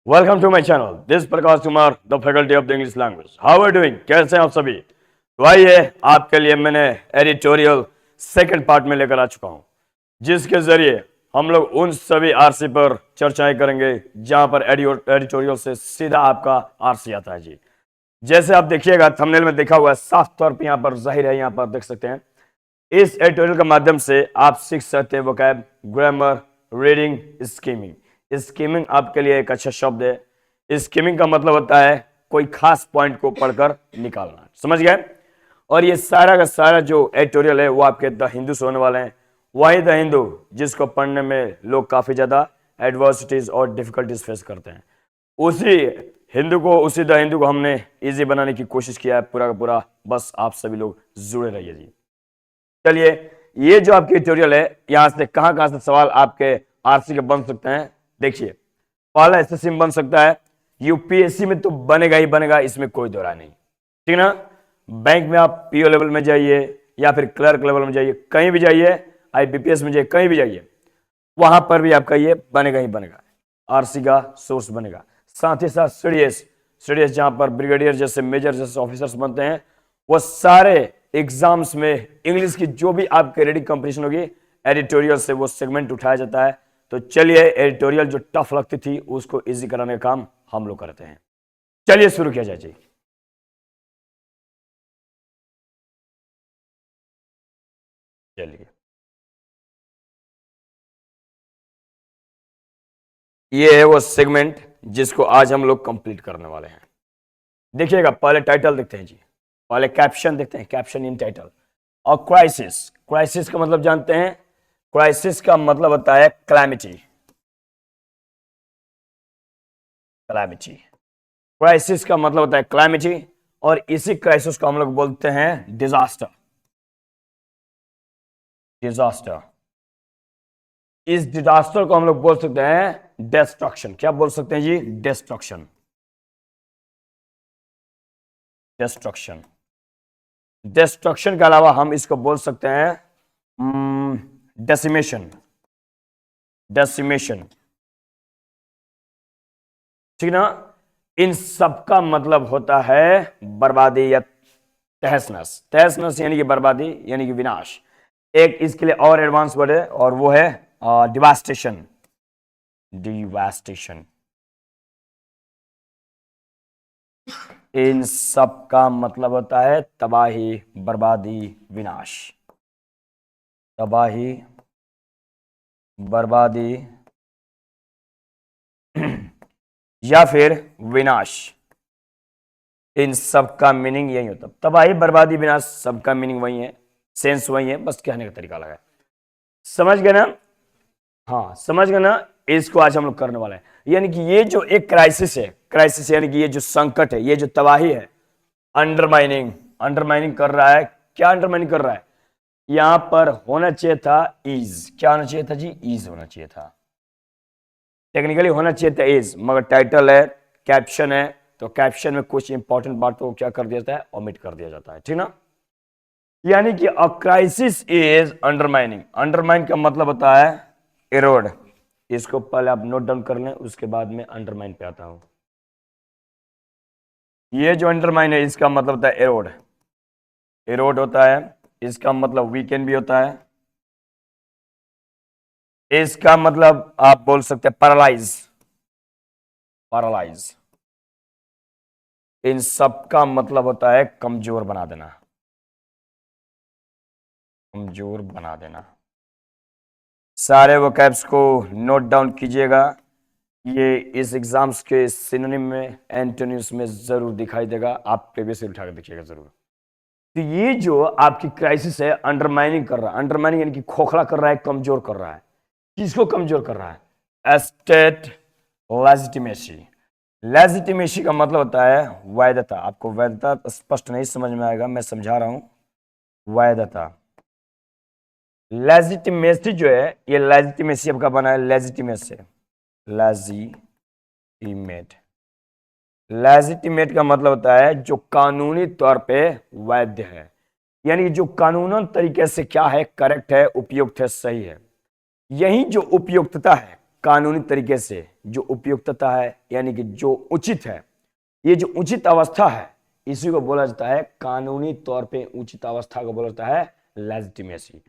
Welcome to my channel. This Prakash Kumar, the faculty of the English language. How are doing? कैसे हैं आप सभी? तो आइए, आपके लिए मैंने एडिटोरियल सेकंड पार्ट में लेकर आ चुका हूं, जिसके जरिए हम लोग उन सभी आरसी पर चर्चाएं करेंगे जहां पर एडिटोरियल से सीधा आपका आरसी आता है जी। जैसे आप देखिएगा, थंबनेल में देखा हुआ है, साफ तौर पर यहाँ पर जाहिर है, यहाँ पर देख सकते हैं। इस एडिटोरियल के माध्यम से आप सीख सकते हैं vocab, grammar, reading, skimming. Skimming आपके लिए एक अच्छा शब्द है। स्कीमिंग का मतलब होता है कोई खास पॉइंट को पढ़कर निकालना, समझ गए? और ये सारा का सारा जो एडिटोरियल है वो आपके द हिंदू से होने वाले हैं। वही द हिंदू जिसको पढ़ने में लोग काफी ज्यादा एडवर्सिटीज और डिफिकल्टीज फेस करते हैं, उसी द हिंदू को हमने इजी बनाने की कोशिश किया है पूरा का पूरा। बस आप सभी लोग जुड़े रहिए जी। चलिए, ये जो आपकी ट्यूटोरियल है, यहां से कहां से सवाल आपके आरसी के बन सकते हैं। देखिए, पहला एसएससी में बन सकता है, यूपीएससी में तो बनेगा ही बनेगा, इसमें कोई दो राय नहीं, ठीक ना। बैंक में आप पीओ लेवल में जाइए या फिर क्लर्क लेवल में जाइए, कहीं भी जाइए, आईबीपीएस में जाइए, कहीं भी जाइए, वहां पर भी आपका ये बनेगा ही बनेगा, आरसी का सोर्स बनेगा। साथ ही साथ सीडीएस जहां पर ब्रिगेडियर जैसे, मेजर जैसे ऑफिसर्स बनते हैं, वो सारे एग्जाम्स में इंग्लिश की जो भी आपके रीडिंग कंपटीशन होगी, एडिटोरियल से वो सेगमेंट उठाया जाता है। तो चलिए, एडिटोरियल जो टफ लगती थी उसको इजी कराने का काम हम लोग करते हैं। चलिए शुरू किया जाए जी। चलिए, ये है वो सेगमेंट जिसको आज हम लोग कंप्लीट करने वाले हैं। देखिएगा, पहले टाइटल देखते हैं जी, पहले कैप्शन देखते हैं, कैप्शन इन टाइटल। और क्राइसिस, क्राइसिस का मतलब जानते हैं? क्राइसिस का मतलब होता है क्लैमिटी। क्लैमिटी, क्राइसिस का मतलब होता है क्लैमिटी, और इसी क्राइसिस को हम लोग बोलते हैं डिजास्टर। डिजास्टर, इस डिजास्टर को हम लोग बोल सकते हैं डिस्ट्रक्शन। क्या बोल सकते हैं जी? डिस्ट्रक्शन। डिस्ट्रक्शन, डिस्ट्रक्शन के अलावा हम इसको बोल सकते हैं डेसिमेशन। डेसिमेशन, ठीक ना। इन सब का मतलब होता है बर्बादी या तहस नहस। तहस नहस यानी कि बर्बादी, यानी कि विनाश। एक इसके लिए और एडवांस वर्ड है, और वो है डिवास्टेशन। डिवास्टेशन, इन सब का मतलब होता है तबाही, बर्बादी, विनाश। तबाही, बर्बादी या फिर विनाश, इन सब का मीनिंग यही होता है। तबाही, बर्बादी, विनाश, सबका मीनिंग वही है, सेंस वही है, बस कहने का तरीका अलग है। समझ गए ना? हाँ, समझ गए ना? इसको आज हम लोग करने वाले हैं। यानी कि ये जो एक क्राइसिस है, क्राइसिस यानी कि ये जो संकट है, ये जो तबाही है, अंडरमाइनिंग, अंडरमाइनिंग कर रहा है। क्या अंडरमाइनिंग कर रहा है? यहां पर होना चाहिए था ईज। क्या होना चाहिए था जी? ईज होना चाहिए था। टेक्निकली होना चाहिए था ईज, मगर टाइटल है, कैप्शन है, तो कैप्शन में कुछ इंपॉर्टेंट बात को क्या कर दिया जाता है? ओमिट कर दिया जाता है, ठीक ना। यानी कि a crisis is undermining. Undermine का मतलब होता है इरोड। इसको पहले आप नोट डाउन कर लें, उसके बाद में अंडरमाइन पे आता हूं। ये जो अंडरमाइन है, इसका मतलब होता है एरोड। एरोड होता है, इसका मतलब वीकेंड भी होता है, इसका मतलब आप बोल सकते हैं पैरालाइज। पैरालाइज, इन सब का मतलब होता है कमजोर बना देना। कमजोर बना देना। सारे वोकैब्स को नोट डाउन कीजिएगा, ये इस एग्जाम्स के सिनोनिम में, एंटोनिम्स में जरूर दिखाई देगा। आप प्रीवियस उठा कर देखिएगा जरूर। तो ये जो आपकी क्राइसिस है, अंडरमाइनिंग कर रहा है। अंडरमाइनिंग यानी कि खोखला कर रहा है, कमजोर कर रहा है। किसको कमजोर कर रहा है? State legitimacy. लेजिटिमेसी का मतलब होता है वैधता। आपको वैधता स्पष्ट नहीं समझ में आएगा, मैं समझा रहा हूं। वैधता, लेजिटिमेसी जो है, ये लेजिटिमेसी आपका बना है लेजिटिमेट से। लेजिटिमेट, लेजिटिमेट का मतलब होता है जो कानूनी तौर पे वैध है, यानी कि जो कानूनन तरीके से क्या है, करेक्ट है, उपयुक्त है, सही है। यही जो उपयुक्तता है, कानूनी तरीके से जो उपयुक्तता है, यानी कि जो उचित है, ये जो उचित अवस्था है, इसी को बोला जाता है, कानूनी तौर पे उचित अवस्था को बोला जाता है लेजिटिमेसी।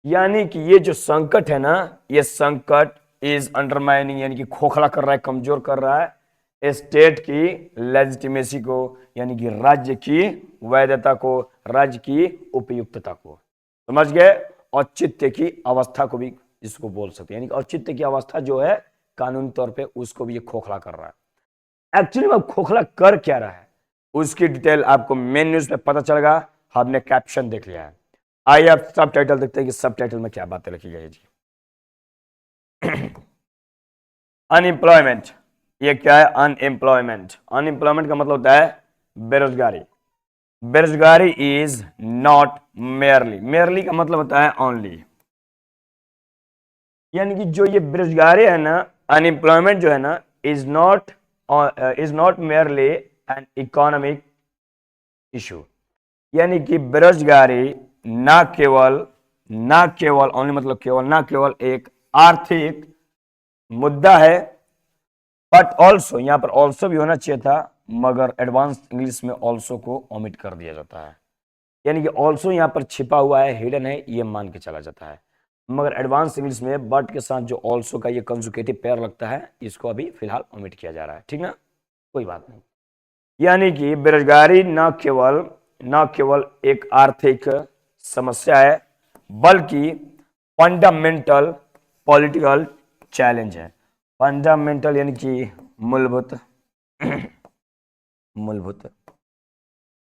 यानी कि ये जो संकट है ना, ये संकट इज अंडरमाइनिंग, यानी कि खोखला कर रहा है, कमजोर कर रहा है स्टेट की लेजिटिमेसी को, यानी कि राज्य की वैधता को, राज्य की उपयुक्तता को। समझ गए? औचित्य की अवस्था को भी इसको बोल सकते हैं, यानी कि औचित्य की अवस्था जो है कानूनी तौर पे, उसको भी ये खोखला कर रहा है। एक्चुअली में खोखला कर क्या रहा है, उसकी डिटेल आपको मेन न्यूज में पता चलेगा। हमने कैप्शन देख लिया है, आइए आप सब टाइटल देखते हैं कि सब टाइटल में क्या बातें लिखी गई है जी। अनएम्प्लॉयमेंट, ये क्या है? अनएम्प्लॉयमेंट। अनएम्प्लॉयमेंट का मतलब होता है बेरोजगारी। बेरोजगारी इज नॉट मेयरली, मेयरली का मतलब होता है ओनली, यानी कि जो ये बेरोजगारी है ना, अनएम्प्लॉयमेंट जो है ना, is not merely an economic issue, यानी कि बेरोजगारी ना केवल ओनली मतलब केवल, ना केवल एक आर्थिक मुद्दा है, बट ऑल्सो, यहां पर ऑल्सो भी होना चाहिए था, मगर एडवांस इंग्लिश में ऑल्सो को ओमिट कर दिया जाता है, यानी कि ऑल्सो यहां पर छिपा हुआ है, हिडन है, ये मान के चला जाता है, मगर एडवांस इंग्लिश में बट के साथ जो ऑल्सो का ये कंजुगेटिव पेयर लगता है, इसको अभी फिलहाल ओमिट किया जा रहा है, ठीक ना, कोई बात नहीं। यानी कि बेरोजगारी न केवल एक आर्थिक समस्या है, बल्कि फंडामेंटल पॉलिटिकल चैलेंज है। फंडामेंटल यानी कि मूलभूत मूलभूत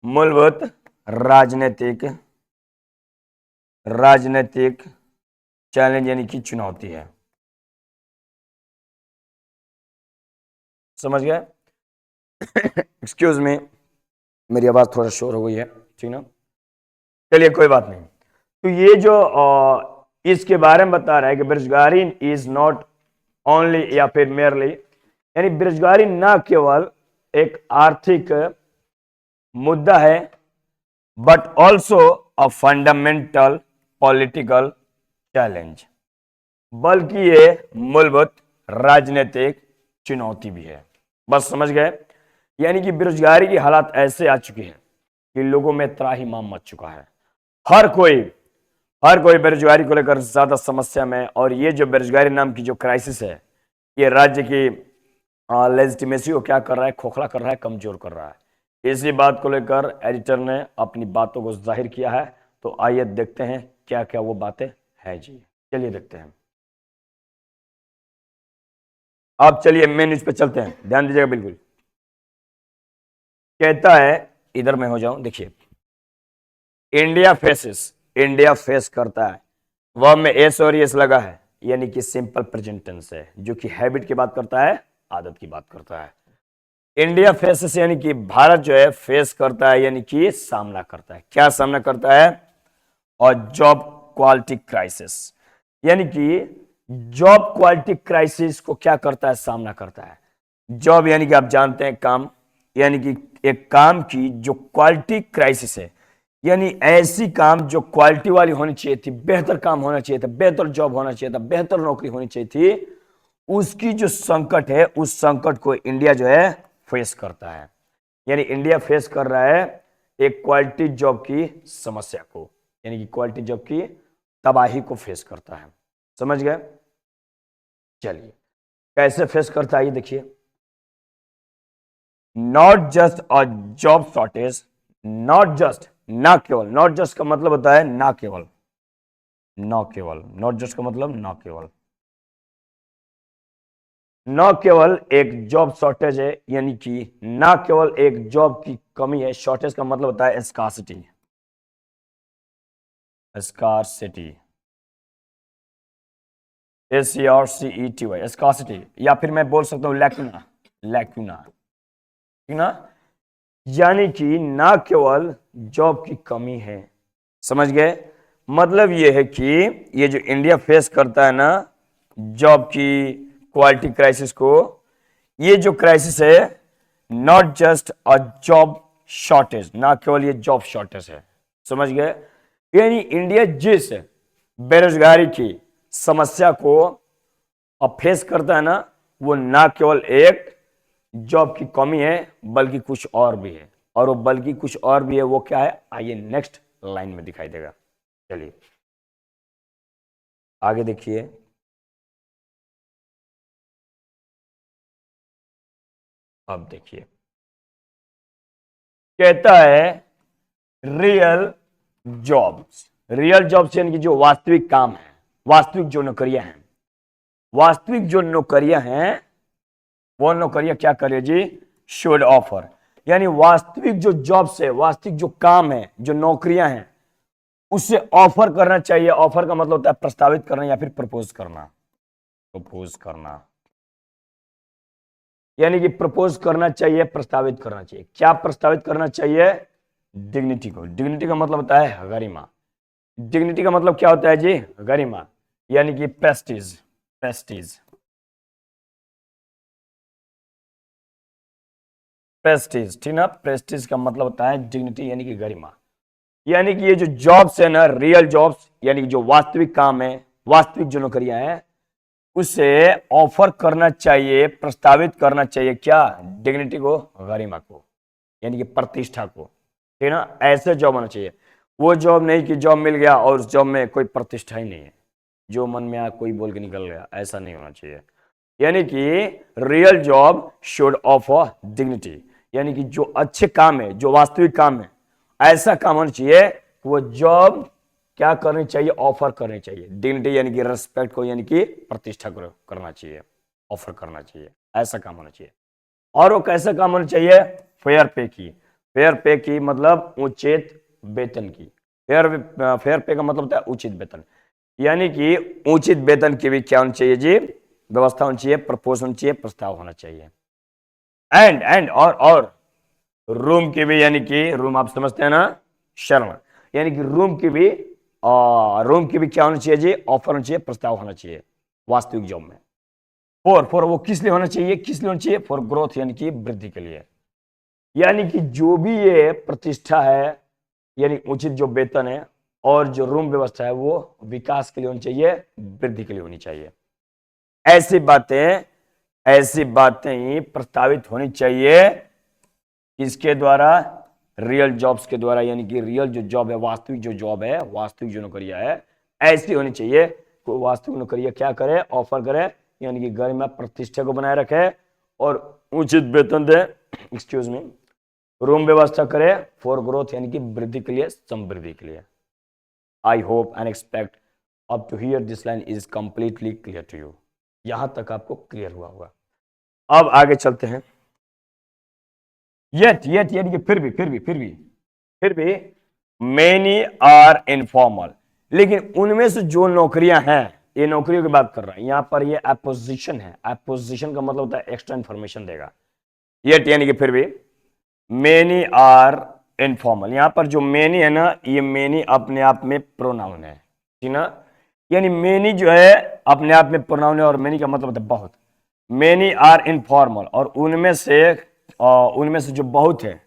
मूलभूत राजनीतिक चैलेंज, यानी कि चुनौती है। समझ गए? एक्सक्यूज मी, मेरी आवाज थोड़ा शोर हो गई है, ठीक ना, चलिए कोई बात नहीं। तो ये जो इसके बारे में बता रहा है कि बेरोजगारी इज नॉट ओनली या फिर मेयरली, यानी बेरोजगारी न केवल एक आर्थिक मुद्दा है, but also a fundamental political challenge, बल्कि ये मूलभूत राजनीतिक चुनौती भी है। बस समझ गए? यानी कि बेरोजगारी की हालात ऐसे आ चुकी है कि लोगों में त्राहिमाम मच चुका है, हर कोई बेरोजगारी को लेकर ज्यादा समस्या में, और ये जो बेरोजगारी नाम की जो क्राइसिस है, ये राज्य की लेजिटिमेसी को क्या कर रहा है? खोखला कर रहा है, कमजोर कर रहा है। इसी बात को लेकर एडिटर ने अपनी बातों को जाहिर किया है, तो आइए देखते हैं क्या क्या वो बातें हैं जी। चलिए देखते हैं, आप चलिए मेन न्यूज पे चलते हैं, ध्यान दीजिएगा बिल्कुल। कहता है, इधर मैं हो जाऊं, देखिए, इंडिया फेस करता है, वह में एस और एस लगा है, यानी कि सिंपल प्रेजेंट टेंस है, जो कि हैबिट की बात करता है, आदत की बात करता है। इंडिया फेसेस यानी कि भारत जो है फेस करता है, यानी कि सामना करता है, क्या सामना करता है? और जॉब क्वालिटी क्राइसिस, यानी कि जॉब क्वालिटी क्राइसिस को क्या करता है? सामना करता है। जॉब यानी कि आप जानते हैं काम, यानी कि एक काम की जो क्वालिटी क्राइसिस है, यानी ऐसी काम जो क्वालिटी वाली होनी चाहिए थी, बेहतर काम होना चाहिए था, बेहतर जॉब होना चाहिए था, बेहतर नौकरी होनी चाहिए थी, उसकी जो संकट है, उस संकट को इंडिया जो है फेस करता है। यानी इंडिया फेस कर रहा है एक क्वालिटी जॉब की समस्या को, यानी कि क्वालिटी जॉब की तबाही को फेस करता है। समझ गए? चलिए, कैसे फेस करता है ये देखिए। Not just a job shortage, not just, ना केवल, नॉट जस्ट का मतलब होता है ना केवल, नॉट जस्ट का मतलब ना केवल, न केवल एक जॉब शॉर्टेज है, यानी कि ना केवल एक जॉब की कमी है, शॉर्टेज का मतलब होता है स्कार्सिटी, स्कार्सिटी, SCRCETY, स्कार्सिटी, या फिर मैं बोल सकता हूं लैक्यूना, ठीक ना, यानी कि ना केवल जॉब की कमी है। समझ गए? मतलब ये है कि ये जो इंडिया फेस करता है ना जॉब की क्वालिटी क्राइसिस को, ये जो क्राइसिस है not just a job shortage, ना केवल ये जॉब शॉर्टेज है। समझ गए? यानी इंडिया जिस बेरोजगारी की समस्या को और फेस करता है ना, वो ना केवल एक जॉब की कमी है बल्कि कुछ और भी है, और वो बल्कि कुछ और भी है, वो क्या है आइए नेक्स्ट लाइन में दिखाई देगा। चलिए आगे देखिए, अब देखिए कहता है रियल जॉब्स। रियल जॉब्स यानी कि जो वास्तविक काम है, वास्तविक जो नौकरियां हैं, वास्तविक जो नौकरियां हैं, वो नौकरियां क्या करे जी, शुड ऑफर, यानी वास्तविक जो जॉब्स है, वास्तविक जो काम है, जो नौकरियां हैं, उसे ऑफर करना चाहिए। ऑफर का मतलब होता है प्रस्तावित करना या फिर प्रपोज करना। प्रपोज करना यानी कि प्रपोज करना चाहिए, प्रस्तावित करना चाहिए। क्या प्रस्तावित करना चाहिए, डिग्निटी को। डिग्निटी का मतलब होता है गरिमा। डिग्निटी का मतलब क्या होता है जी, गरिमा, यानी कि प्रेस्टीज। प्रेस्टीज, प्रेस्टीज, ठीक ना। प्रेस्टीज का मतलब होता है डिग्निटी यानी कि गरिमा। यानी कि ये जो जॉब्स है ना, रियल जॉब्स, यानी कि जो वास्तविक काम है, वास्तविक जो नौकरियां हैं, उसे ऑफर करना चाहिए, प्रस्तावित करना चाहिए क्या, डिग्निटी को, गरिमा को, यानी कि प्रतिष्ठा को, ठीक ना। ऐसे जॉब होना चाहिए। वो जॉब नहीं कि जॉब मिल गया और उस जॉब में कोई प्रतिष्ठा ही नहीं है, जो मन में आया कोई बोल के निकल गया, ऐसा नहीं होना चाहिए। यानी कि real job should offer dignity, यानी कि जो अच्छे काम है, जो वास्तविक काम है, ऐसा काम होना चाहिए कि वो जॉब क्या करनी चाहिए, ऑफर करनी चाहिए। डिग्निटी यानी कि रेस्पेक्ट को, यानी कि प्रतिष्ठा को करना चाहिए, ऑफर करना चाहिए, ऐसा काम होना चाहिए। और वो कैसा काम होना चाहिए, फेयर पे की। फेयर पे की मतलब उचित वेतन की। फेयर फेयर पे का मतलब होता है उचित वेतन, यानी कि उचित वेतन की भी क्या होनी चाहिए जी, व्यवस्था होनी चाहिए, प्रपोज होनी चाहिए, प्रस्ताव होना चाहिए। एंड और रूम की भी, यानी कि रूम आप समझते हैं ना, शर्म, यानी कि रूम की भी क्या होना चाहिए जी, ऑफर होना चाहिए, प्रस्ताव होना चाहिए वास्तविक जॉब में। फॉर वो किस लिए होना चाहिए, किस लिए होना चाहिए, फॉर ग्रोथ, यानी कि वृद्धि के लिए। यानी कि जो भी ये प्रतिष्ठा है, यानी उचित जो वेतन है और जो रूम व्यवस्था है, वो विकास के लिए होनी चाहिए, वृद्धि के लिए होनी चाहिए। ऐसी बातें, ऐसी बातें ही प्रस्तावित होनी चाहिए किसके द्वारा, रियल जॉब्स के द्वारा। यानी कि रियल जो जॉब है, वास्तविक जो जॉब है, वास्तविक जो नौकरियां है, ऐसी होनी चाहिए। कोई वास्तविक नौकरियां क्या करे, ऑफर करे, यानी कि गरिमा प्रतिष्ठा को बनाए रखे और उचित वेतन दे, एक्सक्यूज मी, रूम व्यवस्था करे, फॉर ग्रोथ यानी कि वृद्धि के लिए, समृद्धि के लिए। I hope and expect up to here this line is completely clear to you. यहां तक आपको क्लियर हुआ होगा। अब आगे चलते हैं। येट यानी कि फिर भी मेनी आर इनफॉर्मल, लेकिन उनमें से जो नौकरियां हैं, ये नौकरियों की बात कर रहा है यहां पर, ये अपोजिशन है। अपोजिशन का मतलब होता है एक्स्ट्रा इंफॉर्मेशन देगा। येट यानी कि फिर भी, मेनी आर इनफॉर्मल, यहां पर जो मेनी है ना, ये मेनी अपने आप में प्रोनाउन है, ठीक ना। यानी मेनी जो है अपने आप में प्रोनाउन है, और मेनी का मतलब होता है बहुत। मेनी आर इनफॉर्मल, और उनमें से जो बहुत है,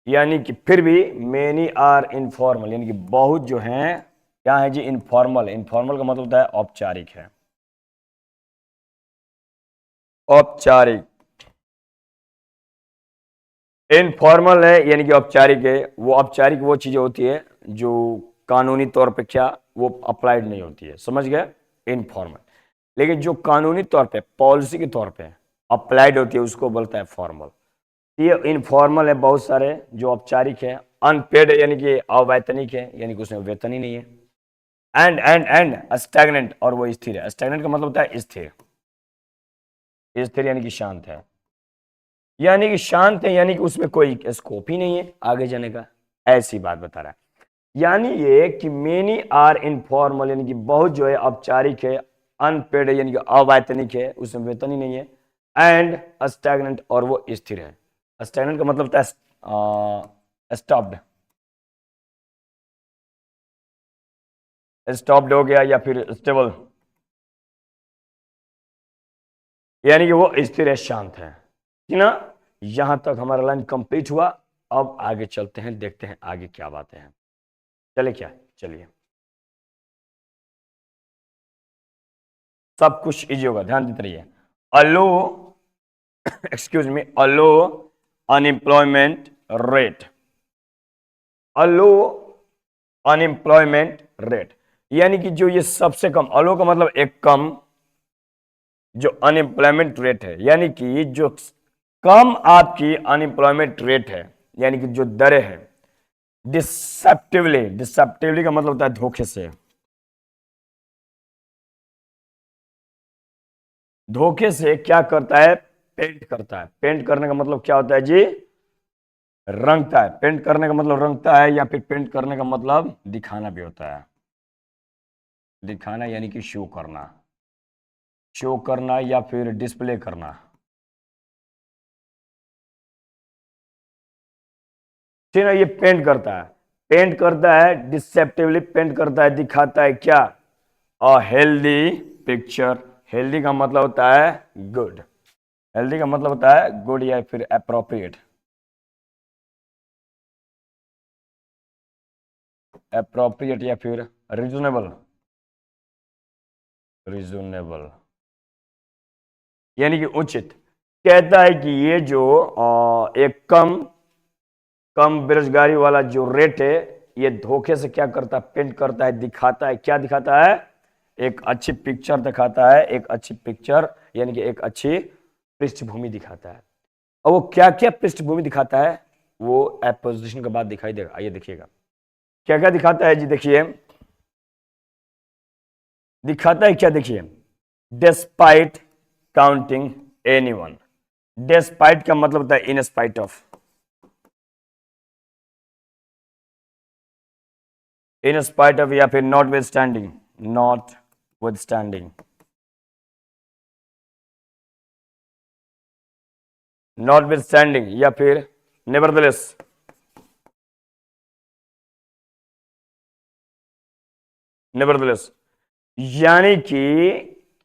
यानी कि फिर भी मेनी आर इनफॉर्मल, यानी कि बहुत जो हैं क्या है जी, इनफॉर्मल। इनफॉर्मल का मतलब होता है औपचारिक है, औपचारिक। इनफॉर्मल है यानी कि औपचारिक है। वो औपचारिक वो चीजें होती है जो कानूनी तौर पे क्या, वो अप्लाइड नहीं होती है, समझ गए, इनफॉर्मल। लेकिन जो कानूनी तौर पे, पॉलिसी के तौर पे अप्लाइड होती है, उसको बोलता है फॉर्मल। ये इनफॉर्मल है बहुत सारे, जो औपचारिक है। अनपेड यानी कि अवैतनिक है, यानी कि उसमें वेतन ही नहीं है। एंड स्टैग्नेंट, और वो स्थिर है। स्टैग्नेंट का मतलब होता है स्थिर। स्थिर यानी कि शांत है, यानी कि शांत है, यानी कि उसमें कोई स्कोप ही नहीं है आगे जाने का, ऐसी बात बता रहा है। यानी ये कि मेनी आर इनफॉर्मल, यानी कि बहुत जो है औपचारिक है। अनपेड यानी कि अवैतनिक है, उसमें वेतन ही नहीं है। एंड स्टैग्नेंट, और वो स्थिर है। स्टैग्नेंट का मतलब होता है स्टॉप्ड, स्टॉप्ड हो गया, या फिर स्टेबल, यानी कि वो स्थिर है, शांत है, ठीक ना। यहां तक हमारा लाइन कंप्लीट हुआ। अब आगे चलते हैं, देखते हैं आगे क्या बातें हैं। चले क्या, चलिए। सब कुछ इजी होगा, ध्यान देते रहिए। अलो एक्सक्यूज मी, अलो अनएम्प्लॉयमेंट रेट, अलो अनएम्प्लॉयमेंट रेट, यानी कि जो ये सबसे कम, अलो का मतलब एक कम, जो अनएम्प्लॉयमेंट रेट है यानी कि जो कम आपकी अनएम्प्लॉयमेंट रेट है, यानी कि जो दरें है, डिसेप्टिवली, डिसेप्टिवली का मतलब होता है धोखे से, धोखे से क्या करता है, पेंट करता है। पेंट करने का मतलब क्या होता है जी, रंगता है। पेंट करने का मतलब रंगता है, या फिर पेंट करने का मतलब दिखाना भी होता है। दिखाना यानी कि शो करना, शो करना या फिर डिस्प्ले करना। ठीक है, ये पेंट करता है, पेंट करता है डिसेप्टिवली, पेंट करता है, दिखाता है क्या, अ हेल्दी पिक्चर। हेल्दी का मतलब होता है गुड, हेल्दी का मतलब होता है गुड या फिर अप्रोप्रिएट, अप्रोप्रिएट या फिर रिजनेबल, रिजनेबल यानी कि उचित। कहता है कि ये जो एक कम कम बेरोजगारी वाला जो रेट है, ये धोखे से क्या करता है, पेंट करता है, दिखाता है, क्या दिखाता है, एक अच्छी पिक्चर दिखाता है, एक अच्छी पिक्चर यानी कि एक अच्छी पृष्ठभूमि दिखाता है। और वो क्या क्या पृष्ठभूमि दिखाता है, वो एपोजिशन के बाद दिखाई देगा। आइए देखिएगा क्या क्या दिखाता है जी, देखिए दिखाता है क्या, देखिए, डिस्पाइट काउंटिंग एनीवन। डिस्पाइट का मतलब होता है in spite of, in spite of या फिर not with standing, not with standing, not with standing या फिर नेवरदलेस, नेवरदलेस यानी कि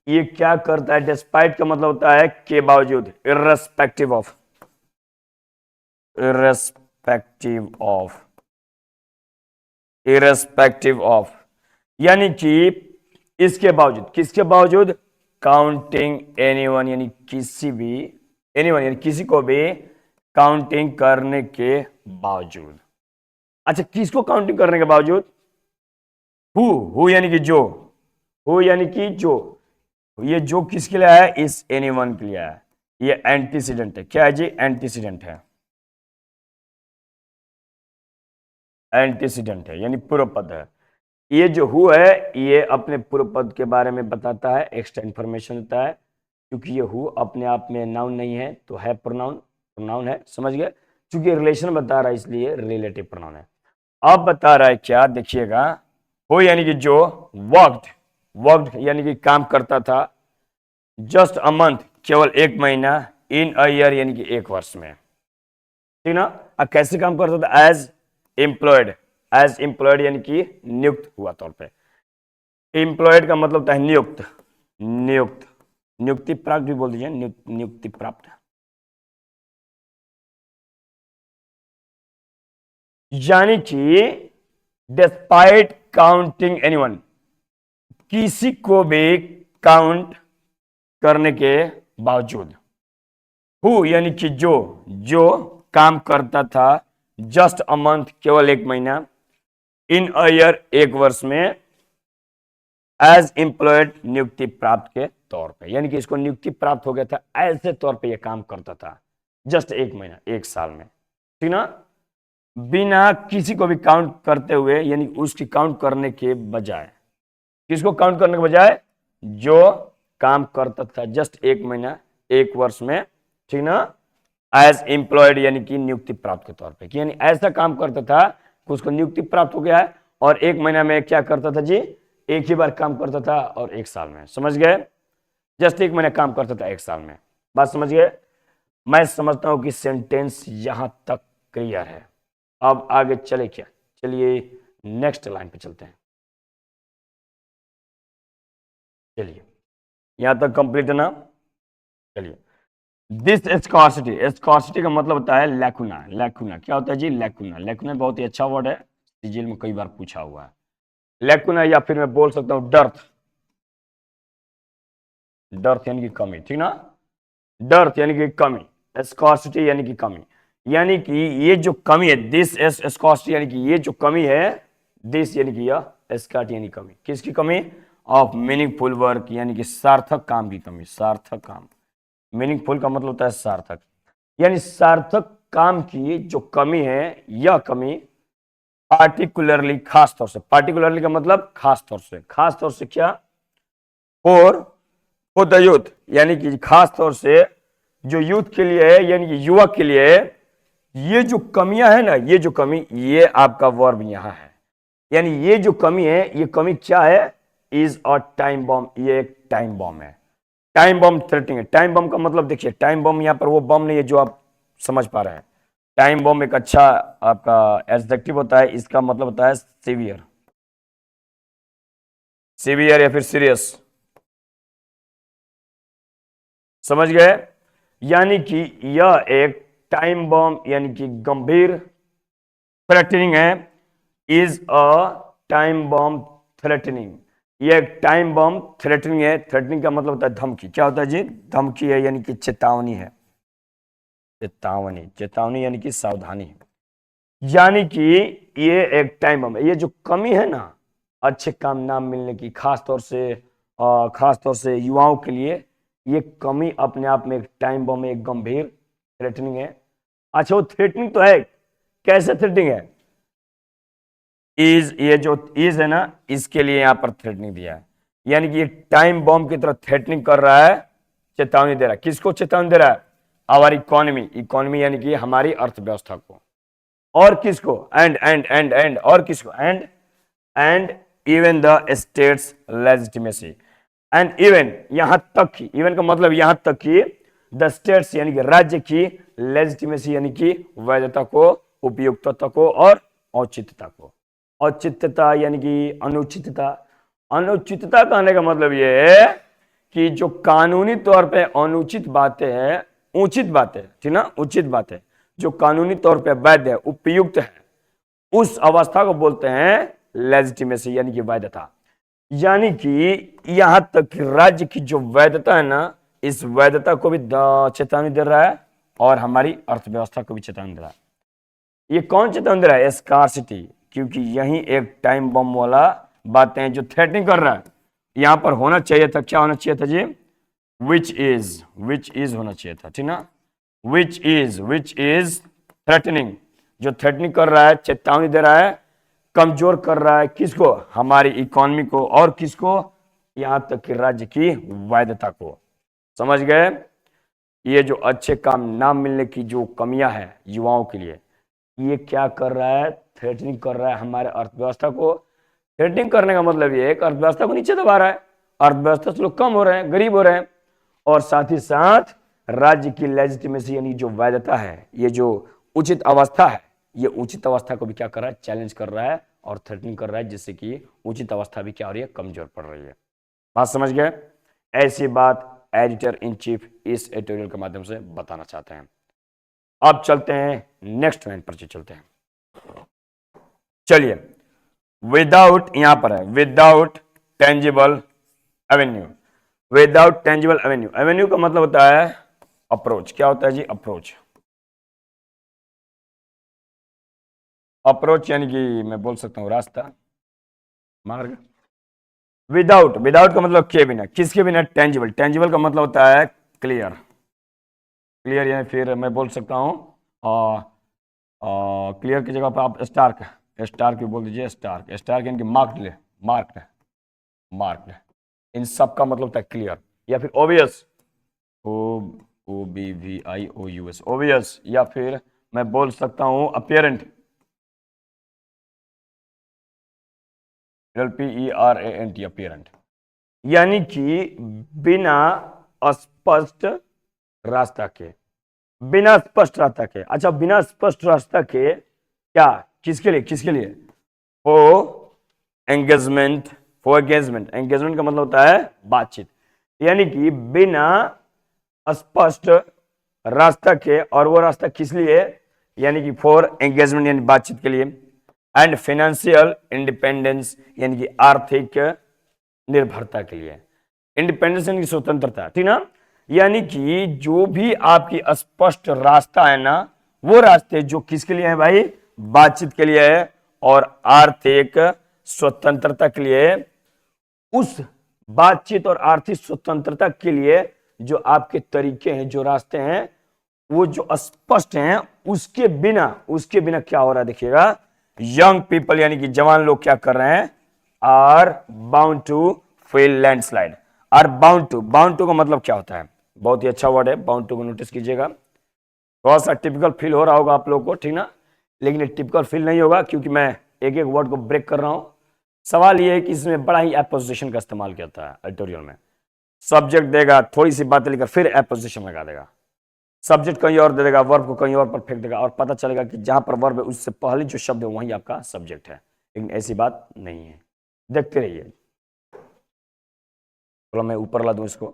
ये क्या करता है, डिस्पाइट का मतलब होता है के बावजूद, irrespective of, irrespective of, irrespective of यानी कि इसके बावजूद, किसके बावजूद, काउंटिंग एनीवन यानी किसी भी, एनीवन यानी किसी को भी काउंटिंग करने के बावजूद। अच्छा, किसको काउंटिंग करने के बावजूद, हु यानी कि जो, हु यानी कि जो, ये जो किसके लिए है, इस एनीवन के लिए है। ये एंटीसीडेंट है, क्या है जी, एंटीसीडेंट है, एंटीसीडेंट है यानी पूर्व पद है। ये जो हु है, ये अपने पूर्व पद के बारे में बताता है, एक्स्ट्रा इंफॉर्मेशन देता है। क्योंकि ये हु अपने आप में नाउन नहीं है, तो है प्रोनाउन, प्रोनाउन है, समझ गए। क्योंकि रिलेशन बता रहा है इसलिए रिलेटिव प्रोनाउन है। अब बता रहा है क्या, देखिएगा, हु यानी कि जो, वर्कड, वर्कड यानी कि काम करता था, जस्ट अ मंथ केवल एक महीना, इन अ ईयर यानी कि एक वर्ष में, ठीक ना। अब कैसे काम करता था, एज एम्प्लॉयड, एज एम्प्लॉयड यानी कि नियुक्त हुआ तौर पे। एम्प्लॉयड का मतलब होता है नियुक्त, नियुक्त, नियुक्ति प्राप्त भी बोल दीजिए, नियुक्ति प्राप्त, यानी कि डिस्पाइट काउंटिंग एनीवन, किसी को भी काउंट करने के बावजूद, हु यानी कि जो, जो काम करता था, जस्ट अ मंथ केवल एक महीना, इन अ ईयर एक वर्ष में, एज एम्प्लॉयड नियुक्ति प्राप्त के तौर पे, यानी कि इसको नियुक्ति प्राप्त हो गया था, ऐसे तौर पे ये काम करता था, जस्ट एक महीना, एक साल में, ठीक ना। बिना किसी को भी काउंट करते हुए, यानी उसकी काउंट करने के बजाय, किसको काउंट करने के बजाय, जो काम करता था जस्ट एक महीना एक वर्ष में, ठीक ना, एज एम्प्लॉयड यानी कि नियुक्ति प्राप्त के तौर पे, यानी ऐसा काम करता था कि उसको नियुक्ति प्राप्त हो गया है, और एक महीना में क्या करता था जी, एक ही बार काम करता था, और एक साल में, समझ गए, जस्ट एक महीना काम करता था एक साल में, बात समझ गए। मैं समझता हूं कि सेंटेंस यहां तक क्लियर है। अब आगे चले क्या, चलिए नेक्स्ट लाइन पे चलते हैं। चलिए, यहां तक कंप्लीट है ना। चलिए, दिस स्कॉर्सिटी, स्कॉर्सिटी का मतलब होता है लैकुना, लैकुना क्या होता है जी, लैकुना, लैकुना बहुत ही अच्छा वर्ड है, सीजीएल में कई बार पूछा हुआ है। लैकुना या फिर मैं बोल सकता हूं डर्थ, डर्थ यानी कि कमी, ठीक ना, डर्थ यानी कि कमी, स्कॉर्सिटी यानी कि कमी, यानी कि ये जो कमी है, दिस स्कॉर्सिटी यानी कि ये जो कमी है, दिस यानी कि यह, स्कॉट यानी कमी, किसकी कमी, ऑफ मीनिंगफुल वर्क यानी कि सार्थक काम की कमी, सार्थक काम, मीनिंगफुल का मतलब होता है सार्थक, यानी सार्थक काम की जो कमी है, यह कमी पार्टिकुलरली, खास तौर से, पार्टिकुलरली का मतलब खास तौर से, खास तौर से क्या, फॉर फॉर द यूथ, यानी कि खास तौर से जो यूथ के लिए है, यानी कि युवक के लिए है, ये जो कमियां है ना, ये जो कमी, ये आपका वर्ब यहां है, यानी ये जो कमी है, ये कमी क्या है, इज अ टाइम बॉम्ब, ये एक टाइम बॉम्ब है, टाइम बॉम्ब थ्रेटिंग है। टाइम बॉम्ब का मतलब देखिए, टाइम बॉम्ब यहां पर वो बॉम्ब नहीं है जो आप समझ पा रहे हैं, टाइम बॉम्ब एक अच्छा आपका एडजेक्टिव होता है, इसका मतलब होता है सीवियर, सीवियर या फिर सीरियस, समझ गए, यानी कि यह एक टाइम बॉम्ब यानी कि गंभीर थ्रेटनिंग है, is a time bomb threatening, ये एक टाइम बॉम्ब थ्रेटनिंग है, थ्रेटनिंग का मतलब होता है धमकी, क्या होता है जी, धमकी है, यानी कि चेतावनी है, चेतावनी, चेतावनी यानी कि सावधानी, यानी कि ये एक टाइम बम है, ये जो कमी है ना, अच्छे काम ना मिलने की, खास तौर से युवाओं के लिए, ये कमी अपने आप में एक टाइम बम है, एक गंभीर थ्रेटनिंग है। अच्छा, वो थ्रेटनिंग तो है, कैसे थ्रेटनिंग है, इज, ये जो इज है ना, इसके लिए यहां पर थ्रेटनिंग दिया है, यानी कि ये टाइम बॉम्ब की तरह थ्रेटनिंग कर रहा है, चेतावनी दे रहा है, किसको चेतावनी दे रहा है, आवर इकोनॉमी, इकोनॉमी यानी कि हमारी अर्थव्यवस्था को, और किसको, एंड और किसको, and even the states legitimacy, and even, यहां तक की, इवन का मतलब यहां तक की, द स्टेट्स यानी कि राज्य की, लेजिटिमेसी यानी कि वैधता को, उपयुक्तता को और औचित्यता को, औचित्यता यानी कि अनुचितता, अनुचितता कहने का मतलब यह है कि जो कानूनी तौर पे अनुचित बातें हैं, उचित बातें, ठीक ना, उचित बातें जो कानूनी तौर पे वैध है, उपयुक्त है, उस अवस्था को बोलते हैं लेजिटिमेसी यानी कि वैधता, यानी कि यहां तक कि राज्य की जो वैधता है ना, इस वैधता को भी चेतावनी दे रहा है, और हमारी अर्थव्यवस्था को भी चेतावनी दे रहा है। ये कौन चेतावनी दे रहा है, स्कार्सिटी, क्योंकि यही एक टाइम बम वाला बातें हैं जो थ्रेटनिंग कर रहा है, यहां पर होना चाहिए था, क्या होना चाहिए था जी, विच इज होना चाहिए था, ठीक ना, विच इज थ्रेटनिंग, जो थ्रेटनिंग कर रहा है, चेतावनी दे रहा है, कमजोर कर रहा है, किसको, हमारी इकोनॉमी को, और किसको, यहां तक कि राज्य की वैधता को, समझ गए, ये जो अच्छे काम ना मिलने की जो कमियां हैं युवाओं के लिए, ये क्या कर रहा है, थ्रेटनिंग कर रहा है हमारे अर्थव्यवस्था को, थ्रेटनिंग करने का मतलब ये है कि अर्थव्यवस्था को नीचे दबा रहा है, अर्थव्यवस्था से लोग कम हो रहे हैं, गरीब हो रहे हैं, और साथ ही साथ राज्य की लेजिटिमेसी यानी जो वैधता है, ये जो उचित अवस्था है, ये उचित अवस्था को भी क्या कर रहा है, चैलेंज कर रहा है और थ्रेटनिंग कर रहा है, जिससे कि उचित अवस्था भी क्या हो रही है, कमजोर पड़ रही है। बात समझ गए, ऐसी बात एडिटर इन चीफ इस एडिटोरियल के माध्यम से बताना चाहते हैं। अब चलते हैं नेक्स्ट पॉइंट पर, चलते हैं, चलिए, विदाउट, यहां पर है without tangible Avenue, without tangible Avenue, Avenue का मतलब होता है अप्रोच, क्या होता है जी, अप्रोच, अप्रोच यानी कि मैं बोल सकता हूं रास्ता, मार्ग, विदाउट, विदाउट का मतलब के बिना, किसके बिना, टेंजिबल, टेंजिबल का मतलब होता है क्लियर, क्लियर यानी फिर मैं बोल सकता हूं क्लियर की जगह पर आप स्टार्क, स्टार्क भी बोल दीजिए, स्टार्क, स्टार्क यानी कि मार्क्ड, मार्क्ड, मार्क्ड, इन सब का मतलब होता है क्लियर, या फिर obvious, O O B V I O U S, obvious, या फिर मैं बोल सकता हूं apparent, L P E R A N T, apparent, यानी कि बिना स्पष्ट रास्ता के, बिना स्पष्ट रास्ता के, अच्छा, बिना स्पष्ट रास्ता के, क्या, किसके लिए, किसके लिए, फो एंगेजमेंट, फॉर एंगेजमेंट, एंगेजमेंट का मतलब होता है बातचीत, यानी कि बिना स्पष्ट रास्ता के, और वो रास्ता किस लिए, यानी कि फॉर एंगेजमेंट यानी बातचीत के लिए, एंड फाइनेंशियल इंडिपेंडेंस यानी कि आर्थिक निर्भरता के लिए, इंडिपेंडेंस यानी कि स्वतंत्रता, ठीक ना। यानी कि जो भी आपकी स्पष्ट रास्ता है ना, वो रास्ते जो किसके लिए है भाई, बातचीत के लिए है और आर्थिक स्वतंत्रता के लिए है। उस बातचीत और आर्थिक स्वतंत्रता के लिए जो आपके तरीके हैं, जो रास्ते हैं, वो जो स्पष्ट हैं, उसके बिना क्या हो रहा है देखिएगा। यंग पीपल यानी कि जवान लोग क्या कर रहे हैं, are bound to fail landslide. Are bound to का मतलब क्या होता है, बहुत ही अच्छा वर्ड है, बाउंड टू को नोटिस कीजिएगा। थोड़ा सा टिपिकल फील हो रहा होगा आप लोगों को, ठीक ना, लेकिन ये टिपिकल फील नहीं होगा क्योंकि मैं एक एक वर्ड को ब्रेक कर रहा हूं। सवाल ये है कि इसमें बड़ा ही एपोजिशन का इस्तेमाल किया जाता है एडिटोरियल में। सब्जेक्ट देगा, थोड़ी सी बातें लेकर फिर एपोजिशन लगा देगा, सब्जेक्ट कहीं और दे देगा, वर्ब को कहीं और पर फेंक देगा और पता चलेगा कि जहां पर वर्ब है उससे पहले जो शब्द है वही आपका सब्जेक्ट है, लेकिन ऐसी बात नहीं है। देखते रहिए, चलो मैं ऊपर ला दूं इसको।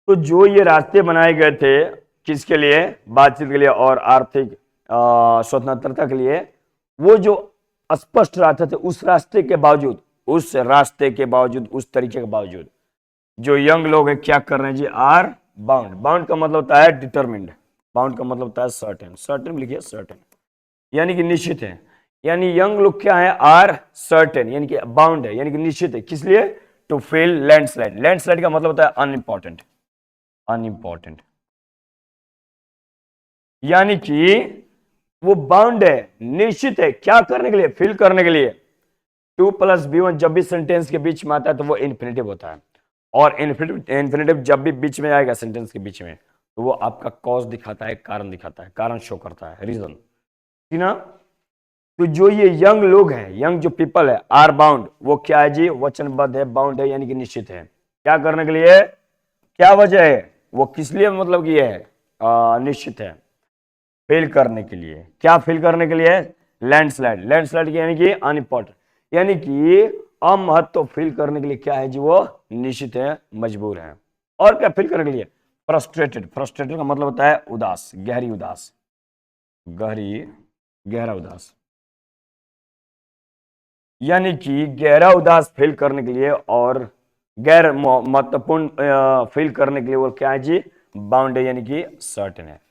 तो जो ये रास्ते बनाए गए थे किसके लिए, बातचीत के लिए और आर्थिक स्वतंत्रता के लिए, वो जो स्पष्ट रास्ते थे, उस रास्ते के बावजूद, उस तरीके के बावजूद जो यंग लोग हैं क्या कर रहे हैं जी, आर बाउंड का मतलब होता है डिटरमिन्ड, बाउंड का मतलब होता है सर्टेन लिखिए, सर्टेन यानी कि निश्चित है। यानी यंग लोग क्या है, आर सर्टेन यानी कि बाउंड है, यानी कि निश्चित है, किस लिए, टू फेल लैंडस्लाइड का मतलब होता है अनइंपॉर्टेंट, यानी कि वो बाउंड है, निश्चित है, क्या करने के लिए, फिल करने के लिए। 2+B1 जब भी सेंटेंस के बीच में आता है तो वो इन्फिनेटिव होता है, और इन्फिनेटिव जब भी बीच में आएगा सेंटेंस के बीच में तो वो आपका कॉज दिखाता है, कारण दिखाता है, कारण शो करता है, रीजन, ठीक ना। तो जो ये यंग लोग हैं, यंग जो पीपल है, आर बाउंड, वो क्या है जी, वचनबद्ध है, बाउंड है यानी कि निश्चित है, क्या करने के लिए, क्या वजह है, वो किस लिए मतलब कि है, निश्चित है, फेल करने के लिए, क्या फेल करने के लिए, लैंडस्लाइड यानी कि अनइम्पोर्टेंट, यानी कि अमहत्व फील करने के लिए क्या है जी, वो निश्चित है, मजबूर है। और क्या फील करने के लिए, फ्रस्ट्रेटेड का मतलब होता है उदास, गहरा उदास, यानी कि गहरा उदास फील करने के लिए और गैर महत्वपूर्ण फील करने के लिए वो क्या है जी, बाउंड है यानी कि सर्टेन है।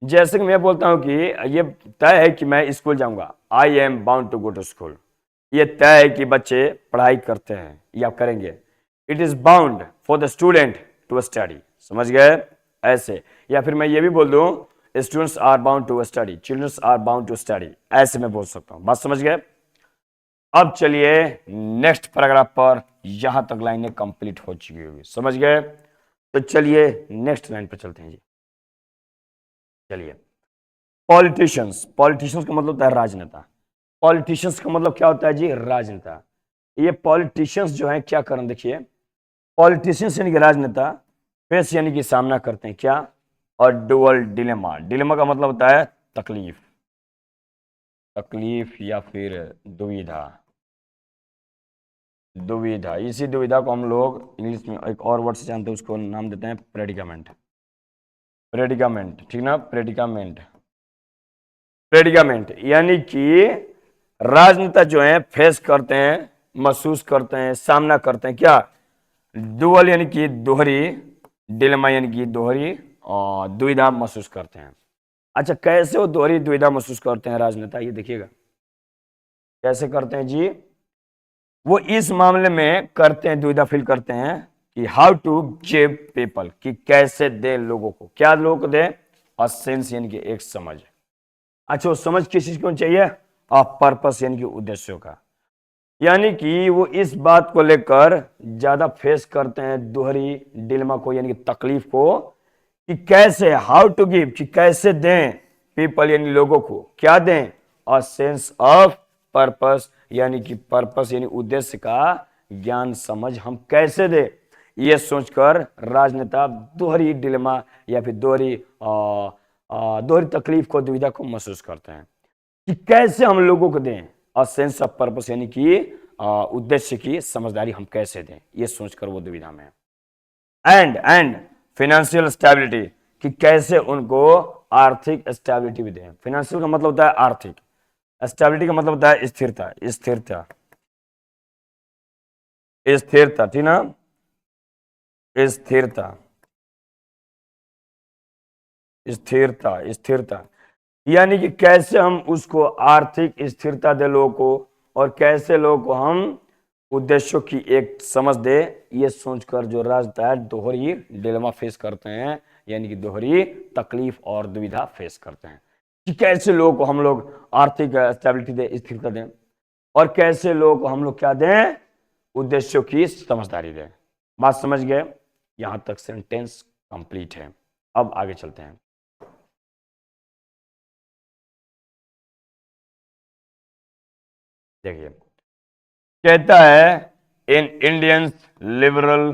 जैसे कि मैं बोलता हूं कि ये तय है कि मैं स्कूल जाऊंगा, I am bound to go to school, ये तय है कि बच्चे पढ़ाई करते हैं या करेंगे। It is bound for the student to study, समझ गए ऐसे। या फिर मैं ये भी बोल दूं, students are bound to study, childrens are bound to study, ऐसे मैं बोल सकता हूं, बात समझ गए। अब चलिए नेक्स्ट पैराग्राफ पर, यहां तक लाइनें कंप्लीट हो चुकी होगी, समझ गए। तो चलिए नेक्स्ट लाइन पर चलते हैं जी। चलिए, पॉलिटिशियंस का मतलब होता है राजनेता। पॉलिटिशियंस का मतलब क्या होता है जी, राजनेता। ये पॉलिटिशियंस जो है क्या करें, देखिए, पॉलिटिशियंस यानी कि राजनेता, फेस यानी कि सामना करते हैं क्या, और डुअल डिलेमा का मतलब होता है तकलीफ या फिर दुविधा। इसी दुविधा को हम लोग इंग्लिश में एक और वर्ड से जानते हैं, उसको नाम देते हैं प्रेडिकामेंट, ठीक ना, प्रेडिकामेंट यानी कि राजनेता जो है फेस करते हैं, महसूस करते हैं, सामना करते हैं क्या, डुअल यानी कि दोहरी, डिलेमा यानी कि दोहरी और दुविधा महसूस करते हैं। अच्छा, कैसे वो दोहरी दुविधा महसूस करते हैं राजनेता, ये देखिएगा कैसे करते हैं जी। वो इस मामले में करते हैं, दुविधा फील करते हैं कि हाउ टू गिव पीपल, कि कैसे दे लोगों को, क्या लोगों को दे, अ सेंस यानी कि एक समझ। अच्छा, वो समझ किस चीज को चाहिए, अ पर्पस यानी कि उद्देश्यों का, यानी कि वो इस बात को लेकर ज्यादा फेस करते हैं दोहरी डिलेमा को यानी कि तकलीफ को, कि कैसे, हाउ टू गिव, कि कैसे दें, पीपल यानी लोगों को, क्या दें, अ सेंस ऑफ पर्पस यानी कि पर्पस यानी उद्देश्य का ज्ञान समझ हम कैसे दे, ये सोचकर राजनेता दोहरी डिलेमा या फिर दोहरी तकलीफ को, दुविधा को महसूस करते हैं कि कैसे हम लोगों को दें, अ सेंस ऑफ पर्पस यानी कि उद्देश्य की समझदारी हम कैसे दें, ये सोचकर वो दुविधा में है। एंड फाइनेंशियल स्टेबिलिटी, कि कैसे उनको आर्थिक स्टेबिलिटी भी दें। फाइनेंशियल का मतलब होता है आर्थिक, स्टेबिलिटी का मतलब होता है स्थिरता। स्थिरता, ठीक ना, स्थिरता, स्थिरता, स्थिरता, यानी कि कैसे हम उसको आर्थिक स्थिरता दे लोगों को, और कैसे लोगों को हम उद्देश्यों की एक समझ दे, ये सोचकर जो राजता है दोहरी डिलेमा फेस करते हैं, यानी कि दोहरी तकलीफ और दुविधा फेस करते हैं कि कैसे लोगों को हम लोग आर्थिक स्टेबिलिटी दे, स्थिरता दें, और कैसे लोगों को हम लोग क्या दें, उद्देश्यों की समझदारी दें। बात समझ गए? यहां तक सेंटेंस कंप्लीट है। अब आगे चलते हैं। देखिए, कहता है इन Indians liberal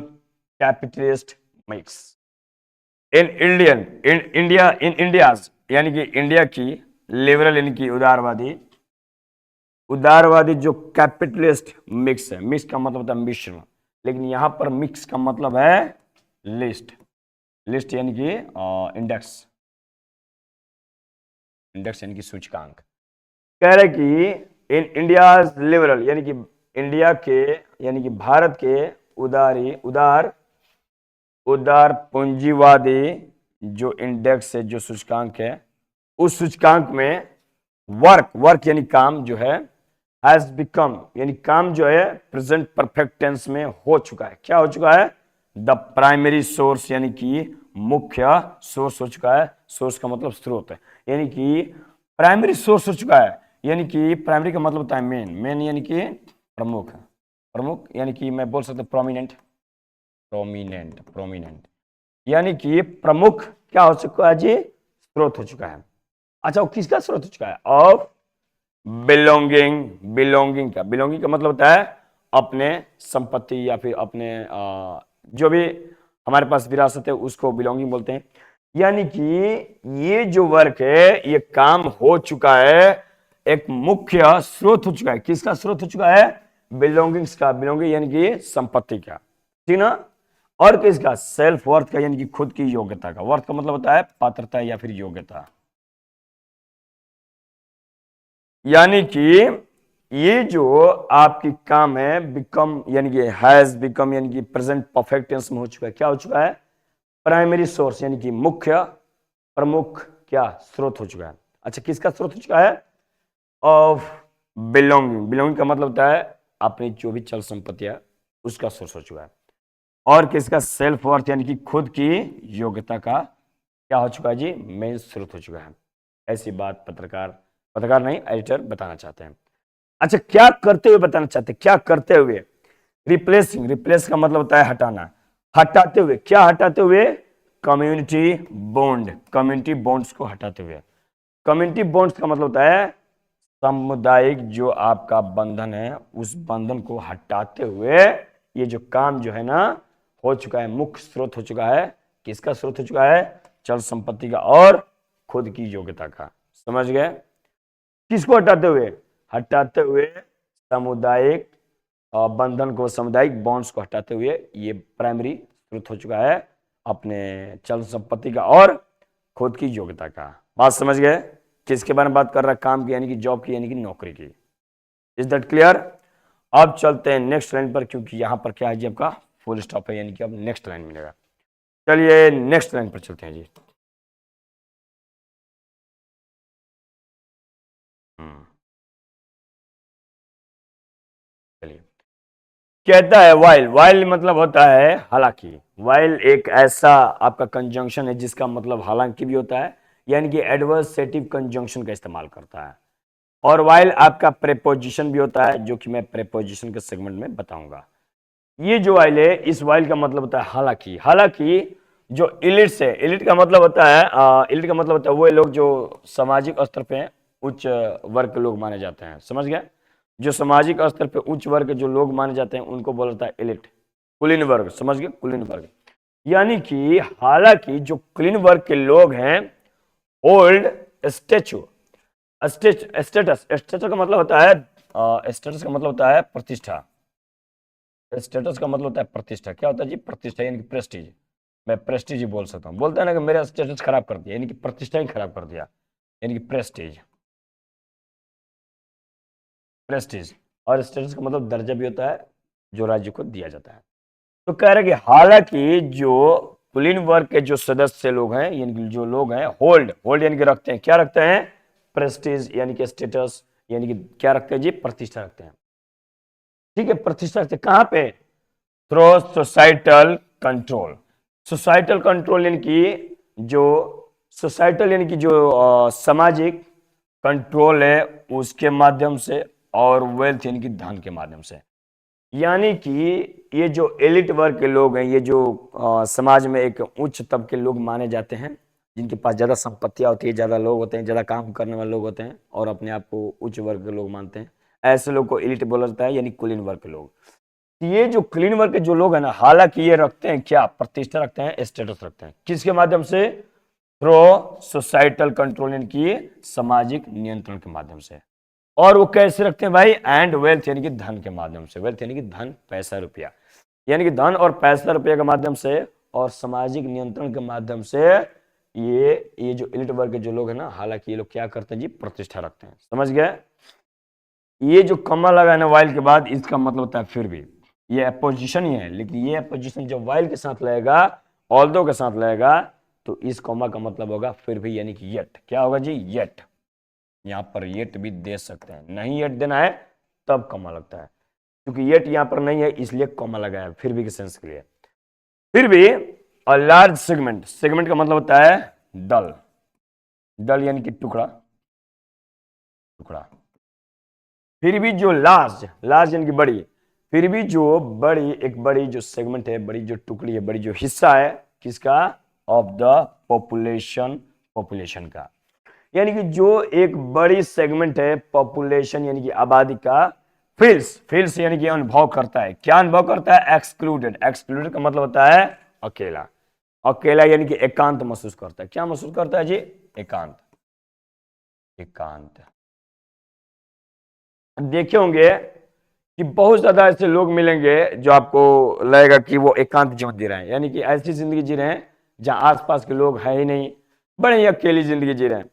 capitalist mix, in Indian, in India, in India's, यानी कि इंडिया की लिबरल यानी कि उदारवादी, उदारवादी जो कैपिटलिस्ट मिक्स है, मिक्स का मतलब होता है मिश्रण, लेकिन यहां पर मिक्स का मतलब है लिस्ट, लिस्ट यानी कि इंडेक्स, इंडेक्स यानी कि सूचकांक। कह रहे कि इन इंडिया लिबरल यानी कि इंडिया के, यानी कि भारत के उदार उदार पूंजीवादी जो इंडेक्स है, जो सूचकांक है, उस सूचकांक में वर्क, वर्क यानी काम जो है, हैज बिकम यानी काम जो है प्रेजेंट परफेक्ट टेंस में हो चुका है। क्या हो चुका है? द प्राइमरी सोर्स, यानी कि मुख्य सोर्स हो चुका है। सोर्स का मतलब स्रोत है, यानी कि प्राइमरी सोर्स हो चुका है, यानी कि प्राइमरी का मतलब होता है मेन, मेन यानी कि प्रमुख, प्रमुख यानी कि मैं बोल सकता हूं प्रोमिनेंट, प्रोमिनेंट, प्रोमिनेंट, यानी कि प्रमुख क्या हो चुका है जी? स्रोत हो चुका है। अच्छा, वो किसका स्रोत हो चुका है? ऑफ बिलोंगिंग, बिलोंगिंग का, बिलोंगिंग का मतलब होता है अपने संपत्ति या फिर अपने जो भी हमारे पास विरासत है उसको बिलोंगिंग बोलते हैं। यानी कि ये जो वर्क है ये काम हो चुका है, एक मुख्य स्रोत हो चुका है। किसका स्रोत हो चुका है? बिलोंगिंग्स का, बिलोंगिंग यानी कि संपत्ति का, ठीक ना, और किसका? सेल्फ वर्थ का, यानी कि खुद की योग्यता का। वर्थ का मतलब होता है पात्रता या फिर योग्यता। यानी कि ये जो आपकी काम है बिकम, यानी कि हैज बिकम, यानी कि प्रेजेंट परफेक्ट टेंस में हो चुका है। क्या हो चुका है? प्राइमरी सोर्स, यानी कि मुख्य, प्रमुख क्या स्रोत हो चुका है। अच्छा, किसका स्रोत हो चुका है? ऑफ बिलोंगिंग, बिलोंगिंग का मतलब होता है अपनी जो भी चल संपत्ति है उसका सोर्स हो चुका है। और किसका? सेल्फ वर्थ, यानी कि खुद की योग्यता का क्या हो चुका है जी? मेन स्रोत हो चुका है। ऐसी बात पत्रकार, पत्रकार नहीं एडिटर बताना चाहते हैं। अच्छा, क्या करते हुए बताना चाहते हैं? क्या करते हुए? रिप्लेसिंग, रिप्लेस का मतलब होता है हटाना, हटाते हुए। क्या हटाते हुए? कम्युनिटी बॉन्ड, कम्युनिटी बॉन्ड्स को हटाते हुए। कम्युनिटी बॉन्ड्स का मतलब होता है सामुदायिक जो आपका बंधन है, उस बंधन को हटाते हुए ये जो काम जो है ना हो चुका है, मुख्य स्रोत हो चुका है। किसका स्रोत हो चुका है? चल संपत्ति का और खुद की योग्यता का। समझ गए? किसको हटाते हुए? हटाते हुए सामुदायिक बंधन को, सामुदायिक बॉन्ड्स को हटाते हुए ये प्राइमरी स्रोत हो चुका है अपने चल संपत्ति का और खुद की योग्यता का। बात समझ गए? किसके बारे में बात कर रहा है? काम की, यानी कि जॉब की, यानी कि नौकरी की। Is that clear? अब चलते हैं नेक्स्ट लाइन पर, क्योंकि यहां पर क्या है जी? आपका फुल स्टॉप है, यानी कि अब नेक्स्ट लाइन मिलेगा। चलिए नेक्स्ट लाइन पर चलते हैं जी। चलिए, कहता है वाइल, वाइल मतलब होता है हालांकि। वाइल एक ऐसा आपका कंजंक्शन है जिसका मतलब हालांकि भी होता है, यानी कि एडवर्सेटिव कंजंक्शन का इस्तेमाल करता है। और वाइल आपका प्रेपोजिशन भी होता है, जो कि मैं प्रेपोजिशन के सेगमेंट में बताऊंगा। ये जो वाइल है, इस वाइल का मतलब होता है हालांकि। हालांकि जो इलिट्स है, इलिट का मतलब होता है इलिट का मतलब होता है वो लोग जो सामाजिक स्तर पे उच्च वर्ग के लोग माने जाते हैं। समझ गए? जो सामाजिक स्तर पे उच्च वर्ग के जो लोग माने जाते हैं उनको बोला जाता है एलिट, कुलीन वर्ग। समझ गए? कुलीन वर्ग, यानी कि हालांकि जो कुलीन वर्ग के लोग हैं, ओल्ड स्टेचू, स्टेटस, स्टेटस का मतलब होता है स्टेटस का मतलब होता है प्रतिष्ठा। स्टेटस का मतलब होता है प्रतिष्ठा। क्या होता है जी? प्रतिष्ठा, यानी कि प्रेस्टीज। मैं प्रेस्टीज ही बोल सकता हूँ। बोलते हैं ना कि मेरा स्टेटस खराब कर दिया, यानी कि प्रतिष्ठा ही खराब कर दिया, यानी कि प्रेस्टीज, प्रेस्टीज। और स्टेटस का मतलब दर्जा भी होता है, जो राज्य को दिया जाता है। तो कह रहे कि हालांकि जो कुलीन वर्ग के जो सदस्य लोग हैं, यानी कि जो लोग हैं, होल्ड यानी कि रखते हैं, क्या रखते हैं, प्रेस्टीज यानी कि स्टेटस, यानी कि क्या रखते हैं जी, प्रतिष्ठा रखते हैं। ठीक है, प्रतिष्ठा रखते हैं कहां पे, through societal control. Societal control यानी कि जो सोसाइटल यानी कि जो सामाजिक कंट्रोल है उसके माध्यम से, और वेल्थ यानी कि धन के माध्यम से। यानी कि ये जो एलिट वर्ग के लोग हैं, ये जो समाज में एक उच्च तबके के लोग माने जाते हैं, जिनके पास ज़्यादा संपत्तियां होती है, ज़्यादा लोग होते हैं, ज़्यादा काम करने वाले लोग होते हैं, और अपने आप को उच्च वर्ग के लोग मानते हैं, ऐसे लोग को एलिट बोला जाता है, यानी कुलीन वर्ग के लोग। ये जो कुलीन वर्ग के जो लोग हैं ना, हालांकि ये रखते हैं क्या, प्रतिष्ठा रखते हैं, स्टेटस रखते हैं, किसके माध्यम से, थ्रू सोसाइटल कंट्रोल यानी कि सामाजिक नियंत्रण के माध्यम से। और वो कैसे रखते हैं भाई, एंड वेल्थ यानी कि धन के माध्यम से। वेल्थ यानी कि धन, पैसा, रुपया, यानी कि धन और पैसा रुपया के माध्यम से और सामाजिक नियंत्रण के माध्यम से ये जो एलिट वर्ग के जो लोग हैं ना, हालांकि ये लोग क्या करते हैं जी, प्रतिष्ठा रखते हैं। समझ गए। ये जो कमा लगा है ना वाइल के बाद, इसका मतलब होता है फिर भी, ये अपोजिशन ही है, लेकिन ये अपोजिशन जब वाइल के साथ लगेगा, ऑल्दो के साथ लगेगा, तो इस कॉमा का मतलब होगा फिर भी, यानी कि येट। क्या होगा जी, येट। यहां पर येट भी दे सकते हैं, नहीं येट देना है तब कॉमा लगता है, क्योंकि येट यहां पर नहीं है इसलिए कॉमा लगा है, फिर भी के सेंस के लिए। फिर भी लार्ज सेगमेंट, सेगमेंट का मतलब होता है दल, दल यानी कि टुकड़ा, टुकड़ा। फिर भी जो लार्ज, लार्ज यानी कि बड़ी, फिर भी जो बड़ी, एक बड़ी जो सेगमेंट है, बड़ी जो टुकड़ी है, बड़ी जो हिस्सा है, किसका, ऑफ द पॉपुलेशन, पॉपुलेशन का, यानी कि जो एक बड़ी सेगमेंट है पॉपुलेशन यानी कि आबादी का, फील्स, फील्स यानी कि अनुभव करता है, क्या अनुभव करता है, एक्सक्लूडेड। एक्सक्लूडेड का मतलब होता है अकेला, अकेला यानी कि एकांत महसूस करता है। क्या महसूस करता है जी, एकांत, एकांत। देखे होंगे कि बहुत ज्यादा ऐसे लोग मिलेंगे जो आपको लगेगा कि वो एकांत जीवन जी रहे हैं, यानी कि ऐसी जिंदगी जी रहे हैं जहां आसपास के लोग है ही नहीं, बड़े ही अकेली जिंदगी जी रहे हैं,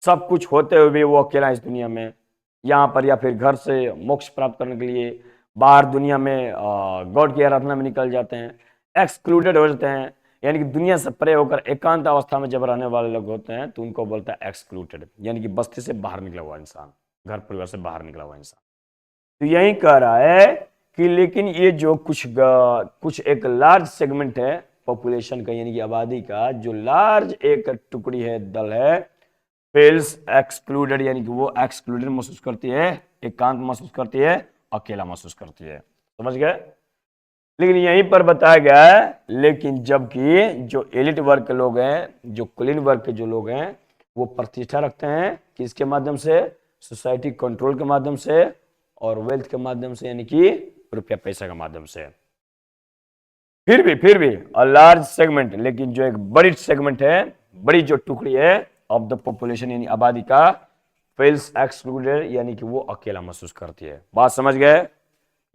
सब कुछ होते हुए भी वो अकेला इस दुनिया में, यहाँ पर, या फिर घर से मोक्ष प्राप्त करने के लिए बाहर दुनिया में गॉड की आराधना में निकल जाते हैं, एक्सक्लूडेड हो जाते हैं, यानी कि दुनिया से परे होकर एकांत अवस्था में जब रहने वाले लोग होते हैं तो उनको बोलता है एक्सक्लूडेड, यानी कि बस्ती से बाहर निकला हुआ इंसान, घर परिवार से बाहर निकला हुआ इंसान। तो यही कह रहा है कि लेकिन ये जो कुछ एक लार्ज सेगमेंट है पॉपुलेशन का, यानी कि आबादी का, जो लार्ज एक टुकड़ी है, दल है, फेल्स एक्सक्लूडेड, यानी कि वो एक्सक्लूडेड महसूस करती है, एकांत महसूस करती है, अकेला महसूस करती है। समझ गए। लेकिन यहीं पर बताया गया है, लेकिन जबकि जो एलिट वर्ग के लोग हैं, जो कुलीन वर्ग के जो लोग हैं, वो प्रतिष्ठा रखते हैं किसके माध्यम से, सोसाइटी कंट्रोल के माध्यम से और वेल्थ के माध्यम से, यानी कि रुपया पैसा के माध्यम से। फिर भी लार्ज सेगमेंट, लेकिन जो एक बड़ी सेगमेंट है, बड़ी जो टुकड़ी है ऑफ द पॉपुलेशन यानी आबादी का, फेल्स एक्सक्लूडेड, यानी कि वो अकेला महसूस करती है। बात समझ गए।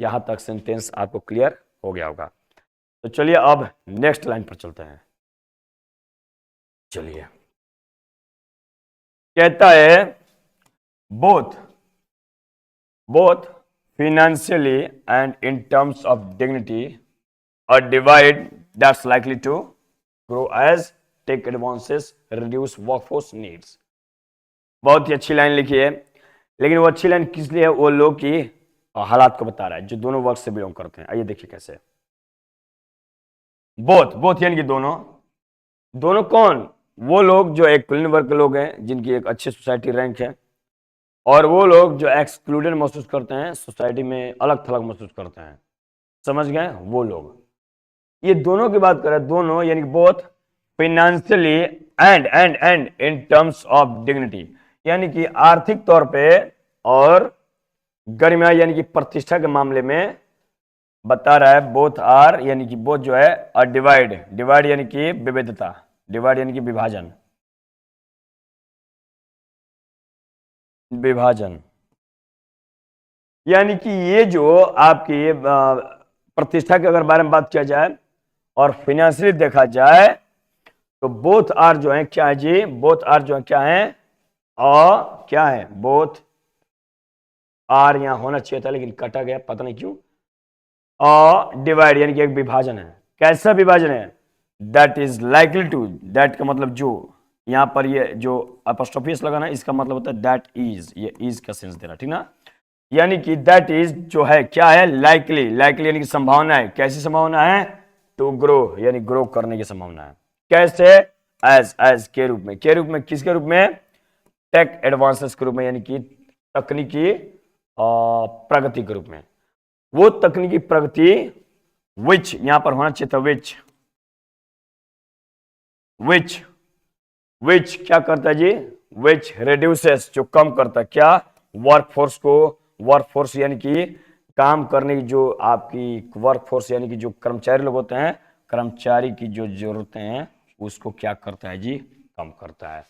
यहां तक सेंटेंस आपको क्लियर हो गया होगा। तो चलिए अब नेक्स्ट लाइन पर चलते हैं। चलिए, कहता है both both financially and in terms of dignity, a divide that's likely to grow as tech advances reduce workforce needs। बहुत ही अच्छी लाइन लिखी है, लेकिन वो अच्छी लाइन किस लिए है, वो लोग की हालात को बता रहा है जो दोनों वर्ग से बिलोंग करते हैं। आइए देखिए कैसे। बोथ, बोथ यानी कि दोनों, दोनों कौन, वो लोग जो एक कुलीन वर्ग के लोग हैं जिनकी एक अच्छी सोसाइटी रैंक है, और वो लोग जो एक्सक्लूडेड महसूस करते हैं, सोसाइटी में अलग थलग महसूस करते हैं। समझ गए, वो लोग, ये दोनों की बात कर रहे हैं, दोनों यानी both financially and in terms of dignity, यानी कि आर्थिक तौर पे और गरिमा यानी कि प्रतिष्ठा के मामले में बता रहा है। बोथ आर यानी कि बोथ जो है डिवाइड, डिवाइड यानी कि विविधता, डिवाइड यानी कि विभाजन, विभाजन, यानी कि ये जो आपकी प्रतिष्ठा के अगर बारे में बात किया जाए और फाइनेंशियली देखा जाए तो बोथ आर जो है क्या है जी, बोथ आर जो है क्या है, और क्या है, बोथ आर यहां होना चाहिए था लेकिन कटा गया, पता नहीं क्यों। डिवाइड यानी कि एक विभाजन है। कैसा विभाजन है? That is likely to, that का मतलब जो, यहां पर ये जो अपॉस्ट्रोफी एस लगाना इसका मतलब होता है दैट इज, ये इज का सेंस देना, ठीक ना। यानी कि दैट इज जो है क्या है? लाइकली, लाइकली यानी कि संभावना है। कैसी संभावना है? टू ग्रो, यानी ग्रो करने की संभावना है। कैसे? एज के रूप में। के रूप में? किसके रूप में? टेक एडवांसेस के रूप में, यानी कि तकनीकी प्रगति के रूप में। वो तकनीकी प्रगति विच, यहां पर होना चाहिए था विच, विच विच क्या करता है जी? विच रिड्यूसेस, जो कम करता है क्या? वर्कफोर्स को। वर्कफोर्स यानी कि काम करने की जो आपकी वर्कफोर्स यानी कि जो कर्मचारी लोग होते हैं, कर्मचारी की जो जरूरतें हैं उसको क्या करता है जी? कम करता है।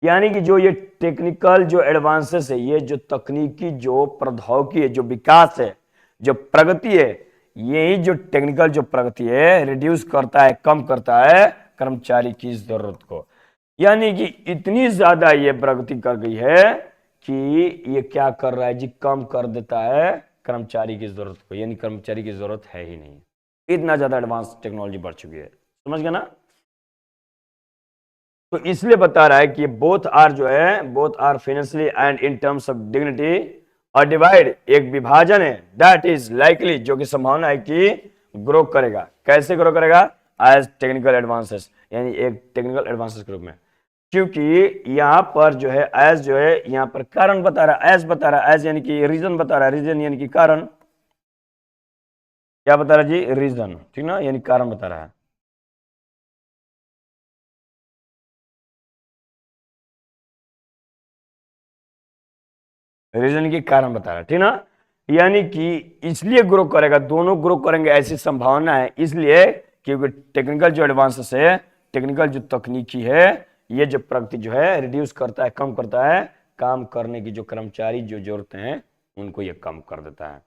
यानी कि जो ये टेक्निकल जो एडवांसेस है, ये जो तकनीकी जो प्रौद्योगिकी है, जो विकास है, जो प्रगति है, यही जो टेक्निकल जो प्रगति है रिड्यूस करता है, कम करता है कर्मचारी की जरूरत को। यानी कि इतनी ज्यादा ये प्रगति कर गई है कि ये क्या कर रहा है जी? कम कर देता है कर्मचारी की जरूरत को, यानी कर्मचारी की जरूरत है ही नहीं। इतना ज्यादा एडवांस टेक्नोलॉजी बढ़ चुकी है, समझ गए ना। तो इसलिए बता रहा है कि बोथ आर जो है, both are financially and in terms of dignity और डिवाइड, एक विभाजन है दैट इज लाइकली, जो कि संभावना है कि ग्रो करेगा। कैसे ग्रो करेगा? एज टेक्निकल एडवांसेस, यानी एक टेक्निकल एडवांसेस के रूप में। क्योंकि यहां पर जो है एज जो है यहां पर कारण बता रहा है, एज बता रहा है, एज यानी कि रीजन बता रहा है, रीजन यानी कि कारण। क्या बता रहा है जी? रीजन, ठीक ना, यानी कारण बता रहा है। रीजन के कारण बता रहा है, ठीक ना। यानी कि इसलिए ग्रो करेगा, दोनों ग्रो करेंगे ऐसी संभावना है, इसलिए क्योंकि टेक्निकल जो एडवांसेस है, टेक्निकल जो तकनीकी है, ये जो प्रगति जो है रिड्यूस करता है, कम करता है काम करने की जो कर्मचारी जो जरूरतें हैं उनको ये कम कर देता है।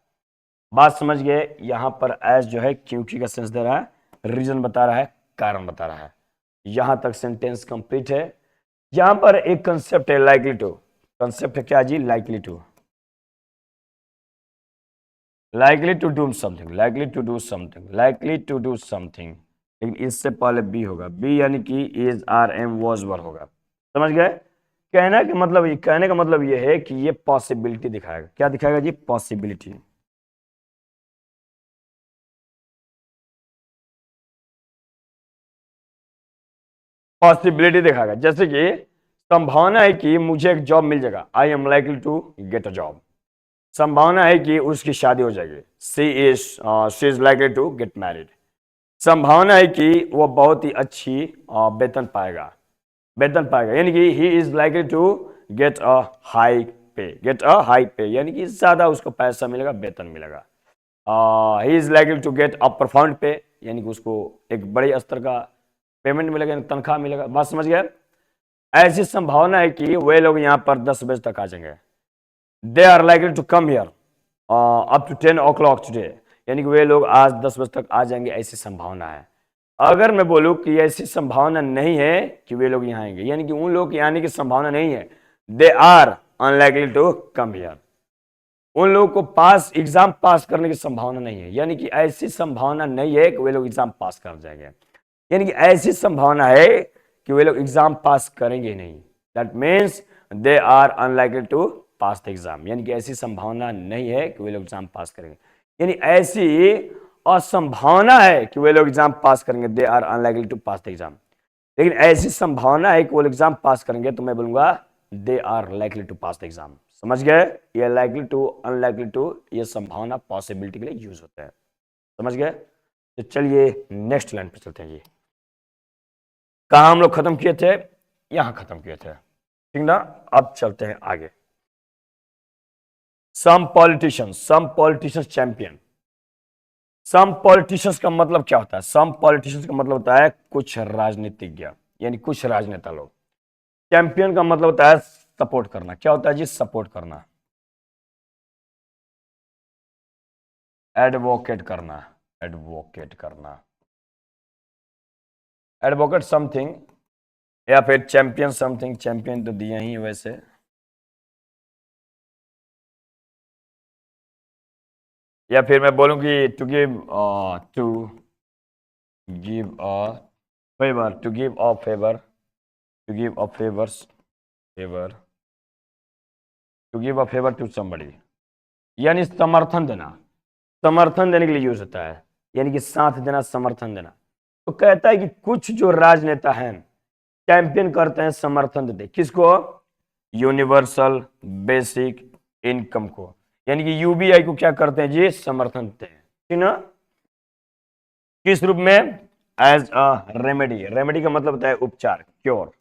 बात समझ गए? यहां पर एज जो है क्योंकि का सेंस दे रहा है, रीजन बता रहा है, कारण बता रहा है। यहां तक सेंटेंस कंप्लीट है। यहां पर एक कंसेप्ट है लाइकली टू। कंसेप्ट है क्या जी? Likely to. likely to do something, likely to do something, likely to do something। लेकिन इससे पहले बी होगा, बी यानी कि is are am was were होगा। समझ गए? कहने का मतलब ये है कि ये पॉसिबिलिटी दिखाएगा। क्या दिखाएगा जी? पॉसिबिलिटी। पॉसिबिलिटी दिखाएगा, जैसे कि संभावना है कि मुझे एक जॉब मिल जाएगा, I am likely to get a job. संभावना है कि उसकी शादी हो जाएगी, she is likely to get married. संभावना है कि वो बहुत ही अच्छी वेतन पाएगा, वेतन पाएगा, यानी कि he is likely to get a high pay, get a high pay यानी कि ज्यादा उसको पैसा मिलेगा, वेतन मिलेगा। He is likely to get a performance pay, यानी कि उसको एक बड़े स्तर का पेमेंट मिलेगा, तनख्वाह मिलेगा। बात समझ गए? ऐसी संभावना है कि वे लोग यहाँ पर 10 बजे तक आ जाएंगे। They are likely to come here up to 10 o'clock today, यानी कि वे लोग आज 10 बजे तक आ जाएंगे, ऐसी संभावना है। अगर मैं बोलूं कि ऐसी संभावना नहीं है कि वे लोग यहाँ आएंगे, यानी कि उन लोग के आने की संभावना नहीं है, they are unlikely to come here, उन लोगों को पास एग्जाम पास करने की संभावना नहीं है, यानी कि ऐसी संभावना नहीं है कि वे लोग एग्जाम पास कर जाएंगे, यानी कि ऐसी संभावना है कि वे लोग एग्जाम पास करेंगे नहीं। That means they are unlikely to pass the exam, यानी कि ऐसी संभावना नहीं है कि वे लोग एग्जाम पास करेंगे, यानी ऐसी असंभावना है कि वे लोग एग्जाम पास करेंगे, they are unlikely to pass the exam. लेकिन ऐसी संभावना है कि वो एग्जाम पास करेंगे, तो मैं बोलूंगा they are likely to pass the exam. समझ गए? ये लाइकली टू, अनलाइकली टू, ये संभावना पॉसिबिलिटी के लिए यूज होता है। समझ गए? तो चलिए नेक्स्ट लाइन पे चलते हैं जी। कहा हम लोग खत्म किए थे? यहां खत्म किए थे, ठीक ना। अब चलते हैं आगे। Some politicians champion. Some politicians का मतलब क्या होता है? सम पॉलिटिशियंस का मतलब होता है कुछ राजनीतिज्ञ, यानी कुछ राजनेता लोग। चैंपियन का मतलब होता है सपोर्ट करना। क्या होता है जी? सपोर्ट करना, एडवोकेट करना, एडवोकेट करना, एडवोकेट समथिंग, या फिर चैंपियन समथिंग। चैंपियन तो दिया ही वैसे। या फिर मैं बोलूं कि to give to give a favour, to give a favour, to give a favours favour, to give a favour to somebody, यानी समर्थन देना, समर्थन देने के लिए यूज होता है, यानी कि साथ देना, समर्थन देना। तो कहता है कि कुछ जो राजनेता हैं कैंपेन करते हैं, समर्थन देते हैं किसको? यूनिवर्सल बेसिक इनकम को, यानी कि यूबीआई को क्या करते हैं जी? समर्थन देते हैं, ठीक ना? किस रूप में? एज अ रेमेडी, रेमेडी का मतलब होता है उपचार, क्योर,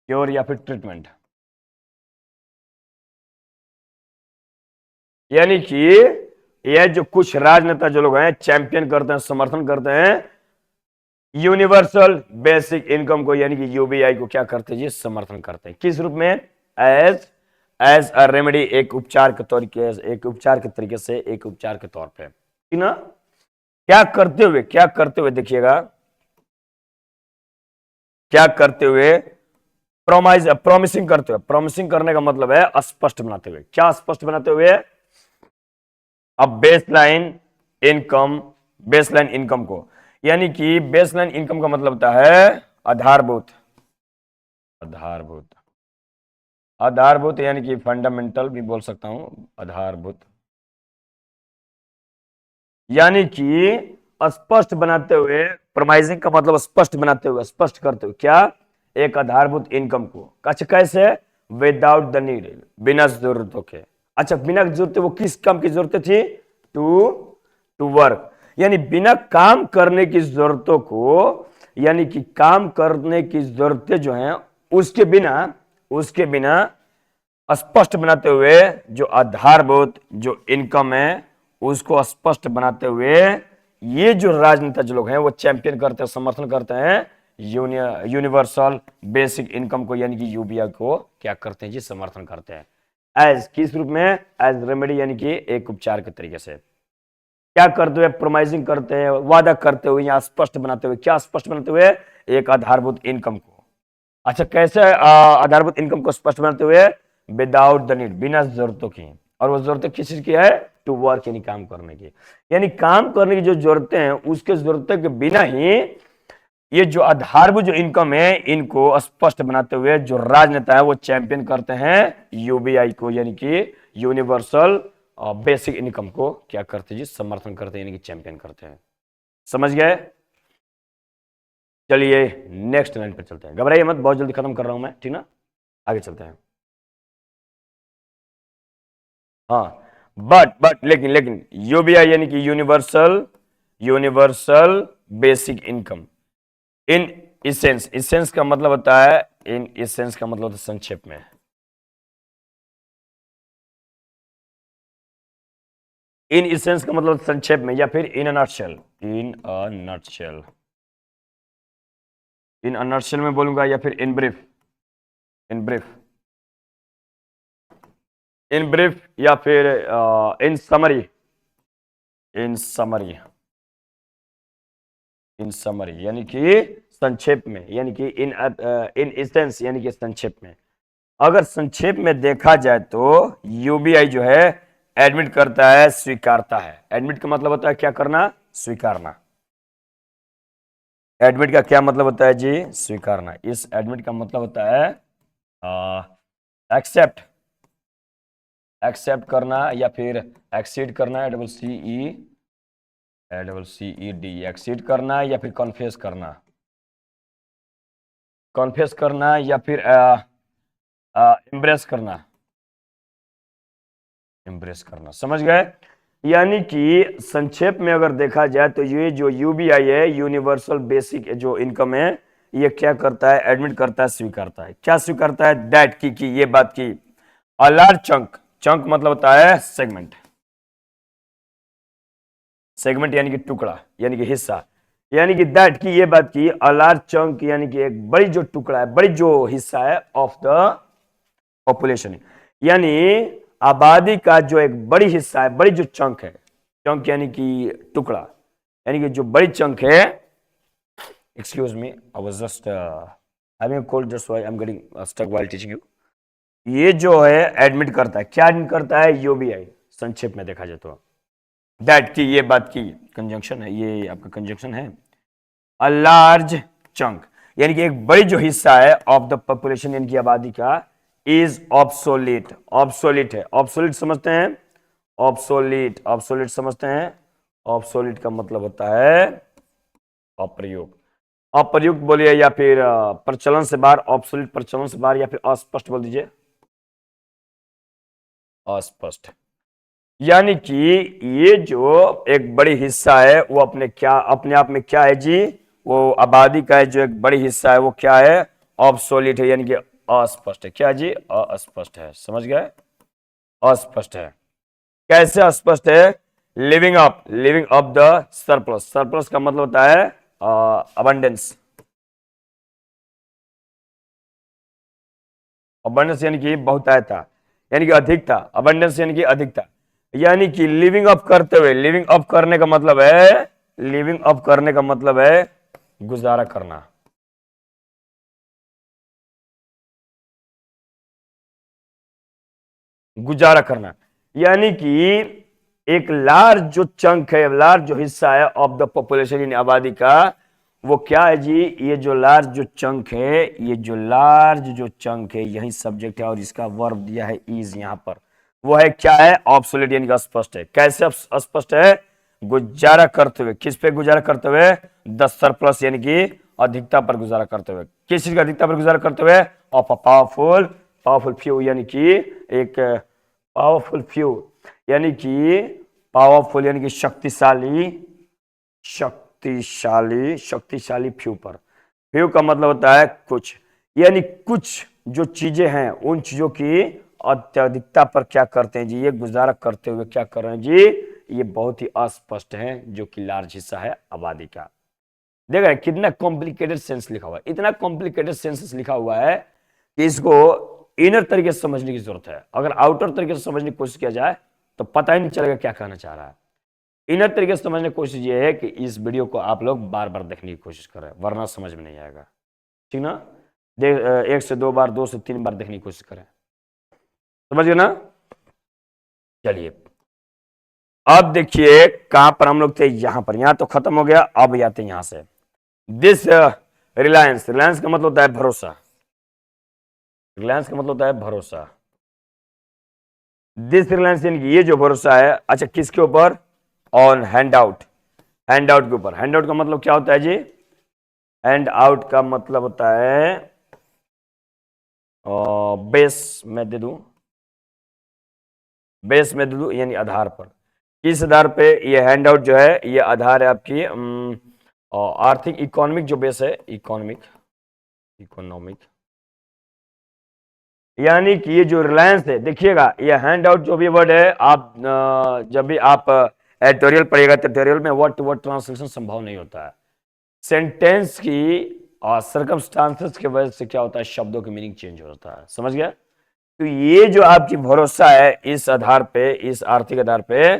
क्योर या फिर ट्रीटमेंट। यानी कि यह जो कुछ राजनेता जो लोग हैं चैंपियन करते हैं, समर्थन करते हैं यूनिवर्सल बेसिक इनकम को, यानी कि यूबीआई को क्या करते हैं जी? समर्थन करते हैं। किस रूप में? एज एज अ रेमेडी, एक उपचार के तरीके, एक उपचार के तरीके से, एक उपचार के तौर पे, ठीक ना? क्या करते हुए, क्या करते हुए देखिएगा, क्या करते हुए? प्रॉमिसिंग करते हुए, प्रॉमिसिंग करने का मतलब है स्पष्ट बनाते हुए। क्या स्पष्ट बनाते हुए? अब बेसलाइन इनकम, बेसलाइन इनकम को, यानी कि बेसलाइन इनकम का मतलब होता है आधारभूत, आधारभूत, आधारभूत यानी कि फंडामेंटल भी बोल सकता हूं, आधारभूत, यानी कि स्पष्ट बनाते हुए, प्रमाइजिंग का मतलब स्पष्ट बनाते हुए, स्पष्ट करते हुए, क्या? एक आधारभूत इनकम को। अच्छा कैसे? विदाउट द नीड, बिना जरूरतों के। अच्छा बिना जरूरत, वो किस काम की जरूरत थी? टू टू वर्क, यानी बिना काम करने की जरूरतों को, यानी कि काम करने की जरूरतें जो हैं उसके बिना, उसके बिना स्पष्ट बनाते हुए जो आधारभूत जो इनकम है उसको स्पष्ट बनाते हुए ये जो राजनेता जो लोग हैं वो चैंपियन करते हैं, समर्थन करते हैं यूनिवर्सल बेसिक इनकम को, यानी कि यूबीआई को क्या करते हैं जी? समर्थन करते हैं। एज किस रूप में? एज रेमेडी, यानी कि एक उपचार के तरीके से। क्या करते हुए? प्रोमाइजिंग करते हैं, वादा करते हुए, या स्पष्ट बनाते हुए। क्या स्पष्ट बनाते हुए? एक आधारभूत इनकम को। अच्छा कैसे आधारभूत इनकम को स्पष्ट बनाते हुए? विदाउट द नीड, बिना जरूरतों की। और वो जरूरतें किस चीज की है? टू वर्क, यानी काम करने की, यानी काम करने की जो जरूरतें हैं उसके जरूरतें के बिना ही ये जो आधारभूत जो इनकम है इनको स्पष्ट बनाते हुए जो राजनेता है वो चैंपियन करते हैं यूबीआई को, यानी कि यूनिवर्सल बेसिक इनकम को क्या करते हैं जी? समर्थन करते हैं, यानी कि चैंपियन करते हैं। समझ गए? चलिए नेक्स्ट लाइन पर चलते हैं, घबराइए मत, बहुत जल्दी खत्म कर रहा हूं मैं, ठीक ना? आगे चलते हैं। हाँ, बट लेकिन लेकिन यूबीआई यानी कि universal, universal basic income in essence, essence का मतलब होता है, इन इसेंस का मतलब होता है संक्षेप में, इन इसेंस का मतलब संक्षेप में, या फिर in a nutshell, in a nutshell, in a nutshell में बोलूंगा, या फिर in brief, in brief, in brief, या फिर in summary, in summary, in summary यानी कि संक्षेप में, यानी कि इन इसेंस यानी कि संक्षेप में। अगर संक्षेप में देखा जाए तो यूबीआई जो है एडमिट करता है, स्वीकारता है। एडमिट का मतलब होता है क्या करना? स्वीकारना। एडमिट का क्या मतलब होता है जी? स्वीकारना। इस एडमिट का मतलब होता है एक्सेप्ट, एक्सेप्ट करना, या फिर एक्सीड करना, double C E D, exceed करना, या फिर कॉन्फेस करना, कॉन्फेस करना, या फिर एम्ब्रेस करना, एम्ब्रेस करना। समझ गए? यानी कि संक्षेप में अगर देखा जाए तो ये जो यूबीआई है, यूनिवर्सल बेसिक जो इनकम है, ये क्या करता है? एडमिट करता है, स्वीकारता है। क्या स्वीकारता है? दैट की ये बात की अ लार्ज चंक, चंक मतलब होता है सेगमेंट, सेगमेंट यानी कि टुकड़ा, यानी कि हिस्सा, यानी कि दैट की ये बात की अ लार्ज चंक, यानी कि एक बड़ी जो टुकड़ा है, बड़ी जो हिस्सा है ऑफ द पॉपुलेशन, यानी आबादी का जो एक बड़ी हिस्सा है, बड़ी जो चंक है, चंक यानी कि टुकड़ा, यानी कि जो बड़ी चंक है, excuse me I was just having cold just why I am getting stuck while teaching you. ये जो है एडमिट करता है, क्या एडमिट करता है? यूबीआई संक्षेप में देखा जाए तो दैट की ये बात की कंजंक्शन है, ये आपका कंजंक्शन है। अ लार्ज चंक यानी कि एक बड़ी जो हिस्सा है ऑफ द पॉपुलेशन यानी कि आबादी का इज ऑब्सोलीट। ऑब्सोलीट है, ऑब्सोलीट समझते हैं, ऑब्सोलीट, ऑब्सोलीट समझते हैं। ऑब्सोलीट का मतलब होता है अप्रयुक्त। अप्रयुक्त बोलिए या फिर प्रचलन से बाहर, ऑब्सोलीट प्रचलन से बाहर, या फिर अस्पष्ट बोल दीजिए, अस्पष्ट। यानी कि ये जो एक बड़ी हिस्सा है वो अपने आप में क्या है जी, वो आबादी का है जो एक बड़ी हिस्सा है वो क्या है, ऑब्सोलीट है, यानी कि अस्पष्ट है। क्या जी, अस्पष्ट है, समझ गए, अस्पष्ट है। कैसे अस्पष्ट है, living up the surplus. Surplus का मतलब होता है अबंडेंस। अबंडेंस यानी कि बहुतायता, यानी कि अधिकता। अबंडेंस यानी कि अधिकता, यानी कि लिविंग अप करते हुए। लिविंग अप करने का मतलब है, लिविंग अप करने का मतलब है गुजारा करना। गुजारा करना यानी कि एक लार्ज जो चंक है, लार्ज जो हिस्सा है ऑफ द पॉपुलेशन इन आबादी का, वो क्या है जी, ये जो लार्ज जो चंक है, ये जो लार्ज जो चंक है, यही सब्जेक्ट है और इसका वर्ब दिया है इज यहां पर। वो है क्या है, ऑब्सोलीट यानी कि अस्पष्ट है। कैसे अस्पष्ट है, गुजारा करते हुए। किस पे गुजारा करते हुए, द सरप्लस यानी कि अधिकता पर गुजारा करते हुए। किस चीज का अधिकता पर गुजारा करते हुए, of a powerful, powerful few, यानी कि एक पावरफुल फ्यू, यानी कि पावरफुल यानी कि शक्तिशाली, शक्तिशाली, शक्तिशाली फ्यू पर। फ्यू का मतलब होता है कुछ, यानी कुछ जो चीजें हैं उन चीजों की अत्यधिकता पर क्या करते हैं जी, ये गुजारा करते हुए क्या कर रहे हैं जी, ये बहुत ही अस्पष्ट है, जो कि लार्ज हिस्सा है आबादी का। देख रहे हैं कितना कॉम्प्लिकेटेड सेंस लिखा हुआ है, इतना कॉम्प्लिकेटेड सेंस लिखा हुआ है कि इसको इनर तरीके से समझने की जरूरत है। अगर आउटर तरीके से समझने की कोशिश किया जाए तो पता ही नहीं चलेगा क्या कहना चाह रहा है। इनर तरीके से समझने की कोशिश ये है कि इस वीडियो को आप लोग बार बार देखने की कोशिश करें, वरना समझ में नहीं आएगा, ठीक ना। एक से दो बार, दो से तीन बार देखने की कोशिश करें, समझ गए ना। चलिए अब देखिए कहां पर हम लोग थे, यहां पर, यहां तो खत्म हो गया, अब आते हैं यहां से। दिस रिलायंस, रिलायंस का मतलब होता है भरोसा, रिलायंस का मतलब होता है भरोसा। दिस रिलायंस यानी कि ये जो भरोसा है, अच्छा किसके ऊपर, on hand out, hand out के ऊपर। हैंड आउट का मतलब क्या होता है जी, हैंड आउट का मतलब होता है बेस में दे दूं, बेस में दे दूं यानी आधार पर। किस आधार पे, ये हैंड आउट जो है ये आधार है आपकी आर्थिक, इकोनॉमिक जो बेस है, इकोनॉमिक, इकोनॉमिक, यानी कि ये जो रिलायंस है, देखिएगा ये हैंड आउट जो भी वर्ड है, आप जब भी आप एडिटोरियल पढ़िएगा, एडिटोरियल में वर्ड टू वर्ड ट्रांसलेशन संभव नहीं होता है। सेंटेंस की सर्कमस्टांसेस की वजह से क्या होता है, शब्दों की मीनिंग चेंज हो जाता है, समझ गया। तो ये जो आपकी भरोसा है, इस आधार पे, इस आर्थिक आधार पे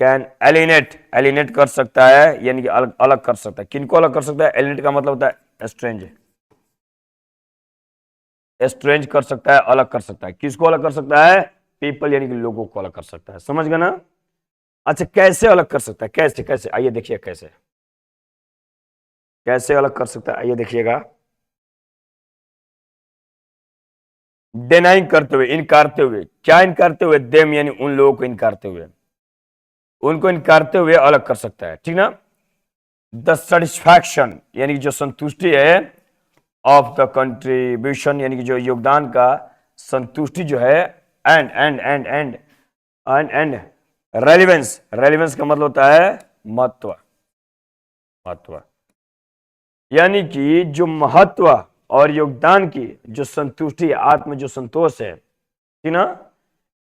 कैन एलिनेट, एलिनेट कर सकता है, यानी कि अलग अलग कर सकता है। किनको अलग कर सकता है, एलिनेट का मतलब होता है स्ट्रेंज, स्ट्रेंज कर सकता है, अलग कर सकता है। किसको अलग कर सकता है, पीपल यानी कि लोगों को अलग कर सकता है, समझ गए ना। अच्छा कैसे अलग कर सकता है, कैसे कैसे, आइए देखिए कैसे, कैसे अलग कर सकता है, आइए देखिएगा। डिनाइंग करते हुए, इनकारते हुए। क्या इनकारते हुए, देम यानी उन लोगों को इनकारते हुए, उनको इनकारते हुए अलग कर सकता है, ठीक ना। द सेटिस्फैक्शन यानी कि जो संतुष्टि है, ऑफ द कंट्रीब्यूशन यानी कि जो योगदान का, संतुष्टि जो है, एंड रेलिवेंस, रेलिवेंस का मतलब होता है महत्व, महत्व, यानी कि जो महत्व और योगदान की जो संतुष्टि, आत्म जो संतोष है, ठीक ना।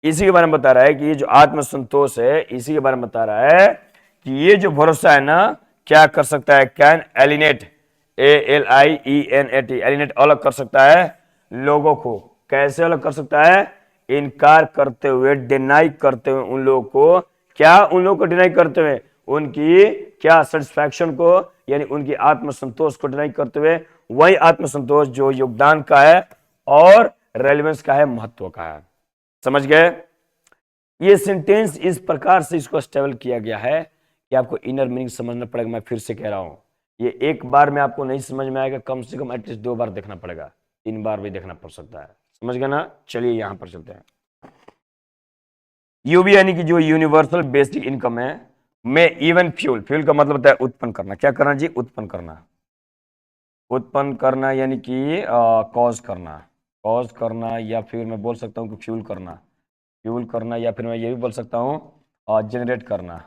इसी के बारे में बता रहा है कि ये जो आत्म संतोष है, इसी के बारे में बता रहा है कि ये जो भरोसा है ना, क्या कर सकता है, कैन एलिनेट, ALIENAT, एलिनेट अलग कर सकता है लोगों को। कैसे अलग कर सकता है, इनकार करते हुए, डिनाई करते हुए उन लोगों को, क्या उन लोगों को डिनाई करते हुए, उनकी क्या सेटिस्फैक्शन को, यानी उनकी आत्मसंतोष को डिनाई करते हुए, वही आत्मसंतोष जो योगदान का है और रेलिवेंस का है, महत्व का है, समझ गए। ये सेंटेंस इस प्रकार से इसको स्टेबल किया गया है कि आपको इनर मीनिंग समझना पड़ेगा। मैं फिर से कह रहा हूं, ये एक बार में आपको नहीं समझ में आएगा, कम से कम एटलीस्ट 2 बार देखना पड़ेगा, 3 बार भी देखना पड़ सकता है। समझ गए ना? चलिए यहां पर चलते हैं। यूबी यानी कि जो यूनिवर्सल बेसिक इनकम है में इवन फ्यूल, फ्यूल का मतलब होता है उत्पन्न करना। क्या करना जी? उत्पन्न करना। उत्पन्न करना यानी कि कॉज करना, कॉज करना, या फिर मैं बोल सकता हूं कि फ्यूल करना, फ्यूल करना, या फिर मैं ये भी बोल सकता हूं जनरेट करना,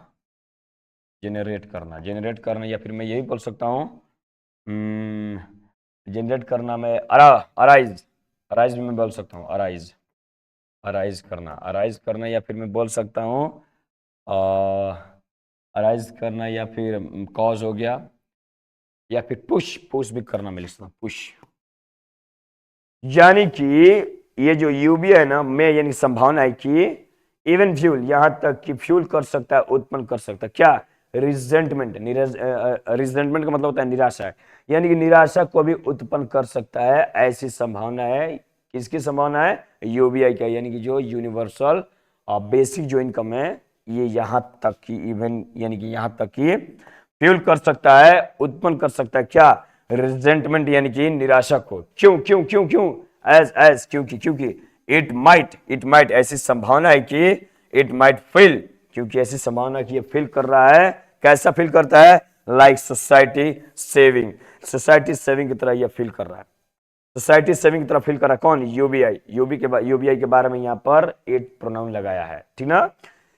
जनरेट करना, जनरेट करना, या फिर मैं ये भी बोल सकता हूं जनरेट करना में अराइज, अराइज भी मैं बोल सकता हूं, अराइज, अराइज करना, अराइज करना, या फिर मैं बोल सकता हूं अराइज करना, या फिर कॉज हो गया, या फिर पुश, पुश भी करना मैं लिख सकता हूं, पुश। यानी कि ये जो यूबी है ना, में यानी संभावना है कि इवन फ्यूल, यहां तक कि फ्यूल कर सकता है, उत्पन्न कर सकता है। क्या? रिजेंटमेंट, रिजेंटमेंट का मतलब होता है निराशा, यानी कि निराशा को भी उत्पन्न कर सकता है, ऐसी संभावना है। किसकी संभावना है? यूबीआई का, यानी कि जो यूनिवर्सल बेसिक जो इनकम है, ये यहां तक कि इवन यानी कि यहां तक कि फ्यूल कर सकता है, उत्पन्न कर सकता है। क्या? रिजेंटमेंट यानी कि निराशा को। क्यों क्यों क्यों क्यों? एज क्योंकि, क्योंकि इट माइट ऐसी संभावना है कि इट माइट फील, क्योंकि ऐसी संभावना कि ये फील कर रहा है। कैसा फील करता है? Like society saving, society saving की तरह ये फील कर रहा है, सोसाइटी सेविंग की तरह फील कर रहा है। कौन? यूबीआई, यूबीआई के बारे में यहां पर इट प्रोनाउन लगाया है, ठीक ना?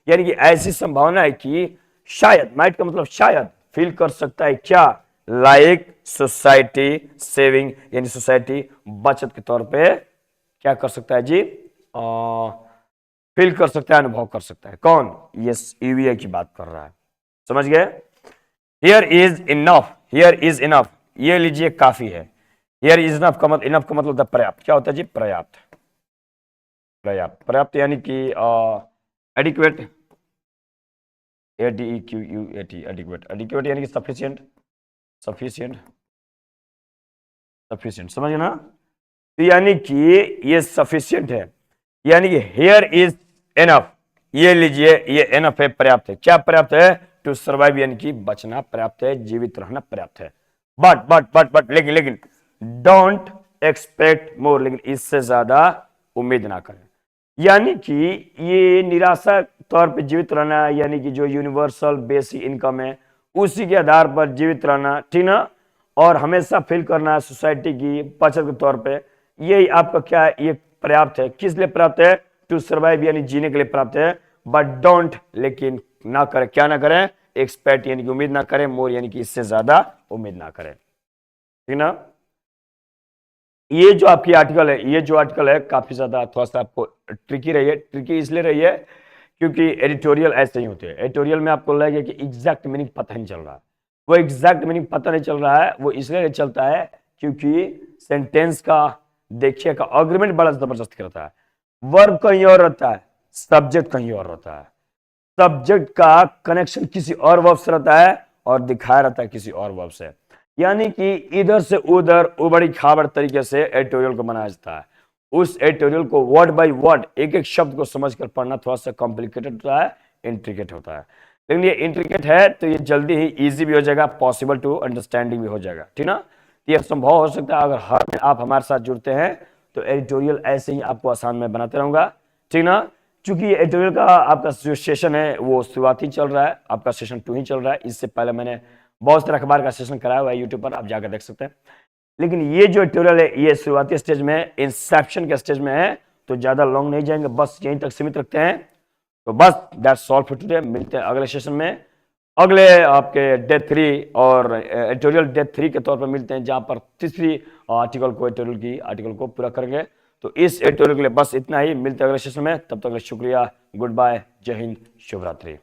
यानी कि ऐसी संभावना है कि शायद, माइट का मतलब शायद, फील कर सकता है। क्या? लाइक सोसाइटी सेविंग, यानी सोसाइटी बचत के तौर पे क्या कर सकता है जी? फील कर सकता है, अनुभव कर सकता है। कौन? ये यूबीआई की बात कर रहा है। समझ गए? Here is enough, here is enough, ये लीजिए काफी है। हियर इज इनफ का मतलब, इनफ का मतलब होता है पर्याप्त। क्या होता है जी? पर्याप्त, पर्याप्त, पर्याप्त यानी कि एडिक्वेट, एडीक्यूएटी, एडिक्वेट, एडिक्वेट यानी कि सफिशिएंट, सफिशिएंट, सफिशिएंट, समझ ना? तो यानी कि ये सफिशिएंट है, यानी कि हियर इज एनफ, ये लीजिए ये एनफ है, पर्याप्त है। क्या पर्याप्त है? टू सर्वाइव, यानी कि बचना पर्याप्त है, जीवित रहना पर्याप्त है। बट लेकिन डोंट एक्सपेक्ट मोर, लेकिन इससे ज्यादा उम्मीद ना करें। यानी कि ये निराशा तौर पे जीवित रहना, यानी कि जो यूनिवर्सल बेसिक इनकम है उसी के आधार पर जीवित रहना, ठीक ना? और हमेशा फील करना सोसाइटी की बचत के तौर पे, यही आपका क्या है? ये पर्याप्त है। किस लिए पर्याप्त है? टू सर्वाइव, यानी जीने के लिए पर्याप्त है। बट डोंट, लेकिन ना करें, क्या ना करें? एक्सपेक्ट, यानी कि उम्मीद ना करें, मोर यानी कि इससे ज्यादा उम्मीद ना करें, ठीक ना? ये जो आपकी आर्टिकल है, ये जो आर्टिकल है काफी ज्यादा थोड़ा सा आपको ट्रिकी रही है। ट्रिकी इसलिए रही है क्योंकि एडिटोरियल ऐसे ही होते हैं। एडिटोरियल में आपको लगेगा कि एग्जैक्ट मीनिंग पता नहीं चल रहा है, वो एग्जैक्ट मीनिंग पता नहीं चल रहा है, वो इसलिए चलता है क्योंकि सेंटेंस का देखिए का अग्रीमेंट बड़ा जबरदस्त करता है। वर्ब कहीं और रहता है, सब्जेक्ट कहीं और रहता है, सब्जेक्ट का कनेक्शन किसी और वर्ब से रहता है और दिखाया रहता है किसी और वर्ब से। यानी कि इधर से उधर उबड़ी खाबड़ तरीके से एडिटोरियल को बनाया जाता है। उस एडिटोरियल को वर्ड बाय वर्ड, एक एक शब्द को समझकर पढ़ना थोड़ा सा कॉम्प्लिकेटेड होता है, इंट्रिकेट होता है। लेकिन ये इंट्रिकेट है तो ये जल्दी ही इजी भी हो जाएगा, पॉसिबल टू अंडरस्टैंडिंग भी हो जाएगा, ठीक ना? ये संभव हो सकता है अगर हर में आप हमारे साथ जुड़ते हैं तो एडिटोरियल ऐसे ही आपको आसान में बनाते रहूंगा, ठीक ना? चूंकि एडिटोरियल का आपका जो सेशन है वो शुरुआती चल रहा है, आपका सेशन 2 ही चल रहा है। इससे पहले मैंने बहुत सारे अखबार का सेशन कराया हुआ है यूट्यूब पर, आप जाकर देख सकते हैं। लेकिन ये जो ट्यूटोरियल है ये शुरुआती स्टेज में है, इंसेप्शन के स्टेज में है, तो ज्यादा लॉन्ग नहीं जाएंगे, बस यहीं तक सीमित रखते हैं। तो बस दैट्स ऑल फॉर टुडे। मिलते हैं अगले सेशन में, अगले आपके डे 3 और एडिटोरियल डे 3 के तौर पर मिलते हैं, जहां पर तीसरी आर्टिकल को, एडिटोरियल की आर्टिकल को पूरा करेंगे। तो इस एडिटोरियल के लिए बस इतना ही, मिलते हैं अगले सेशन में, तब तक शुक्रिया, गुड बाय, जय हिंद, शुभ रात्रि।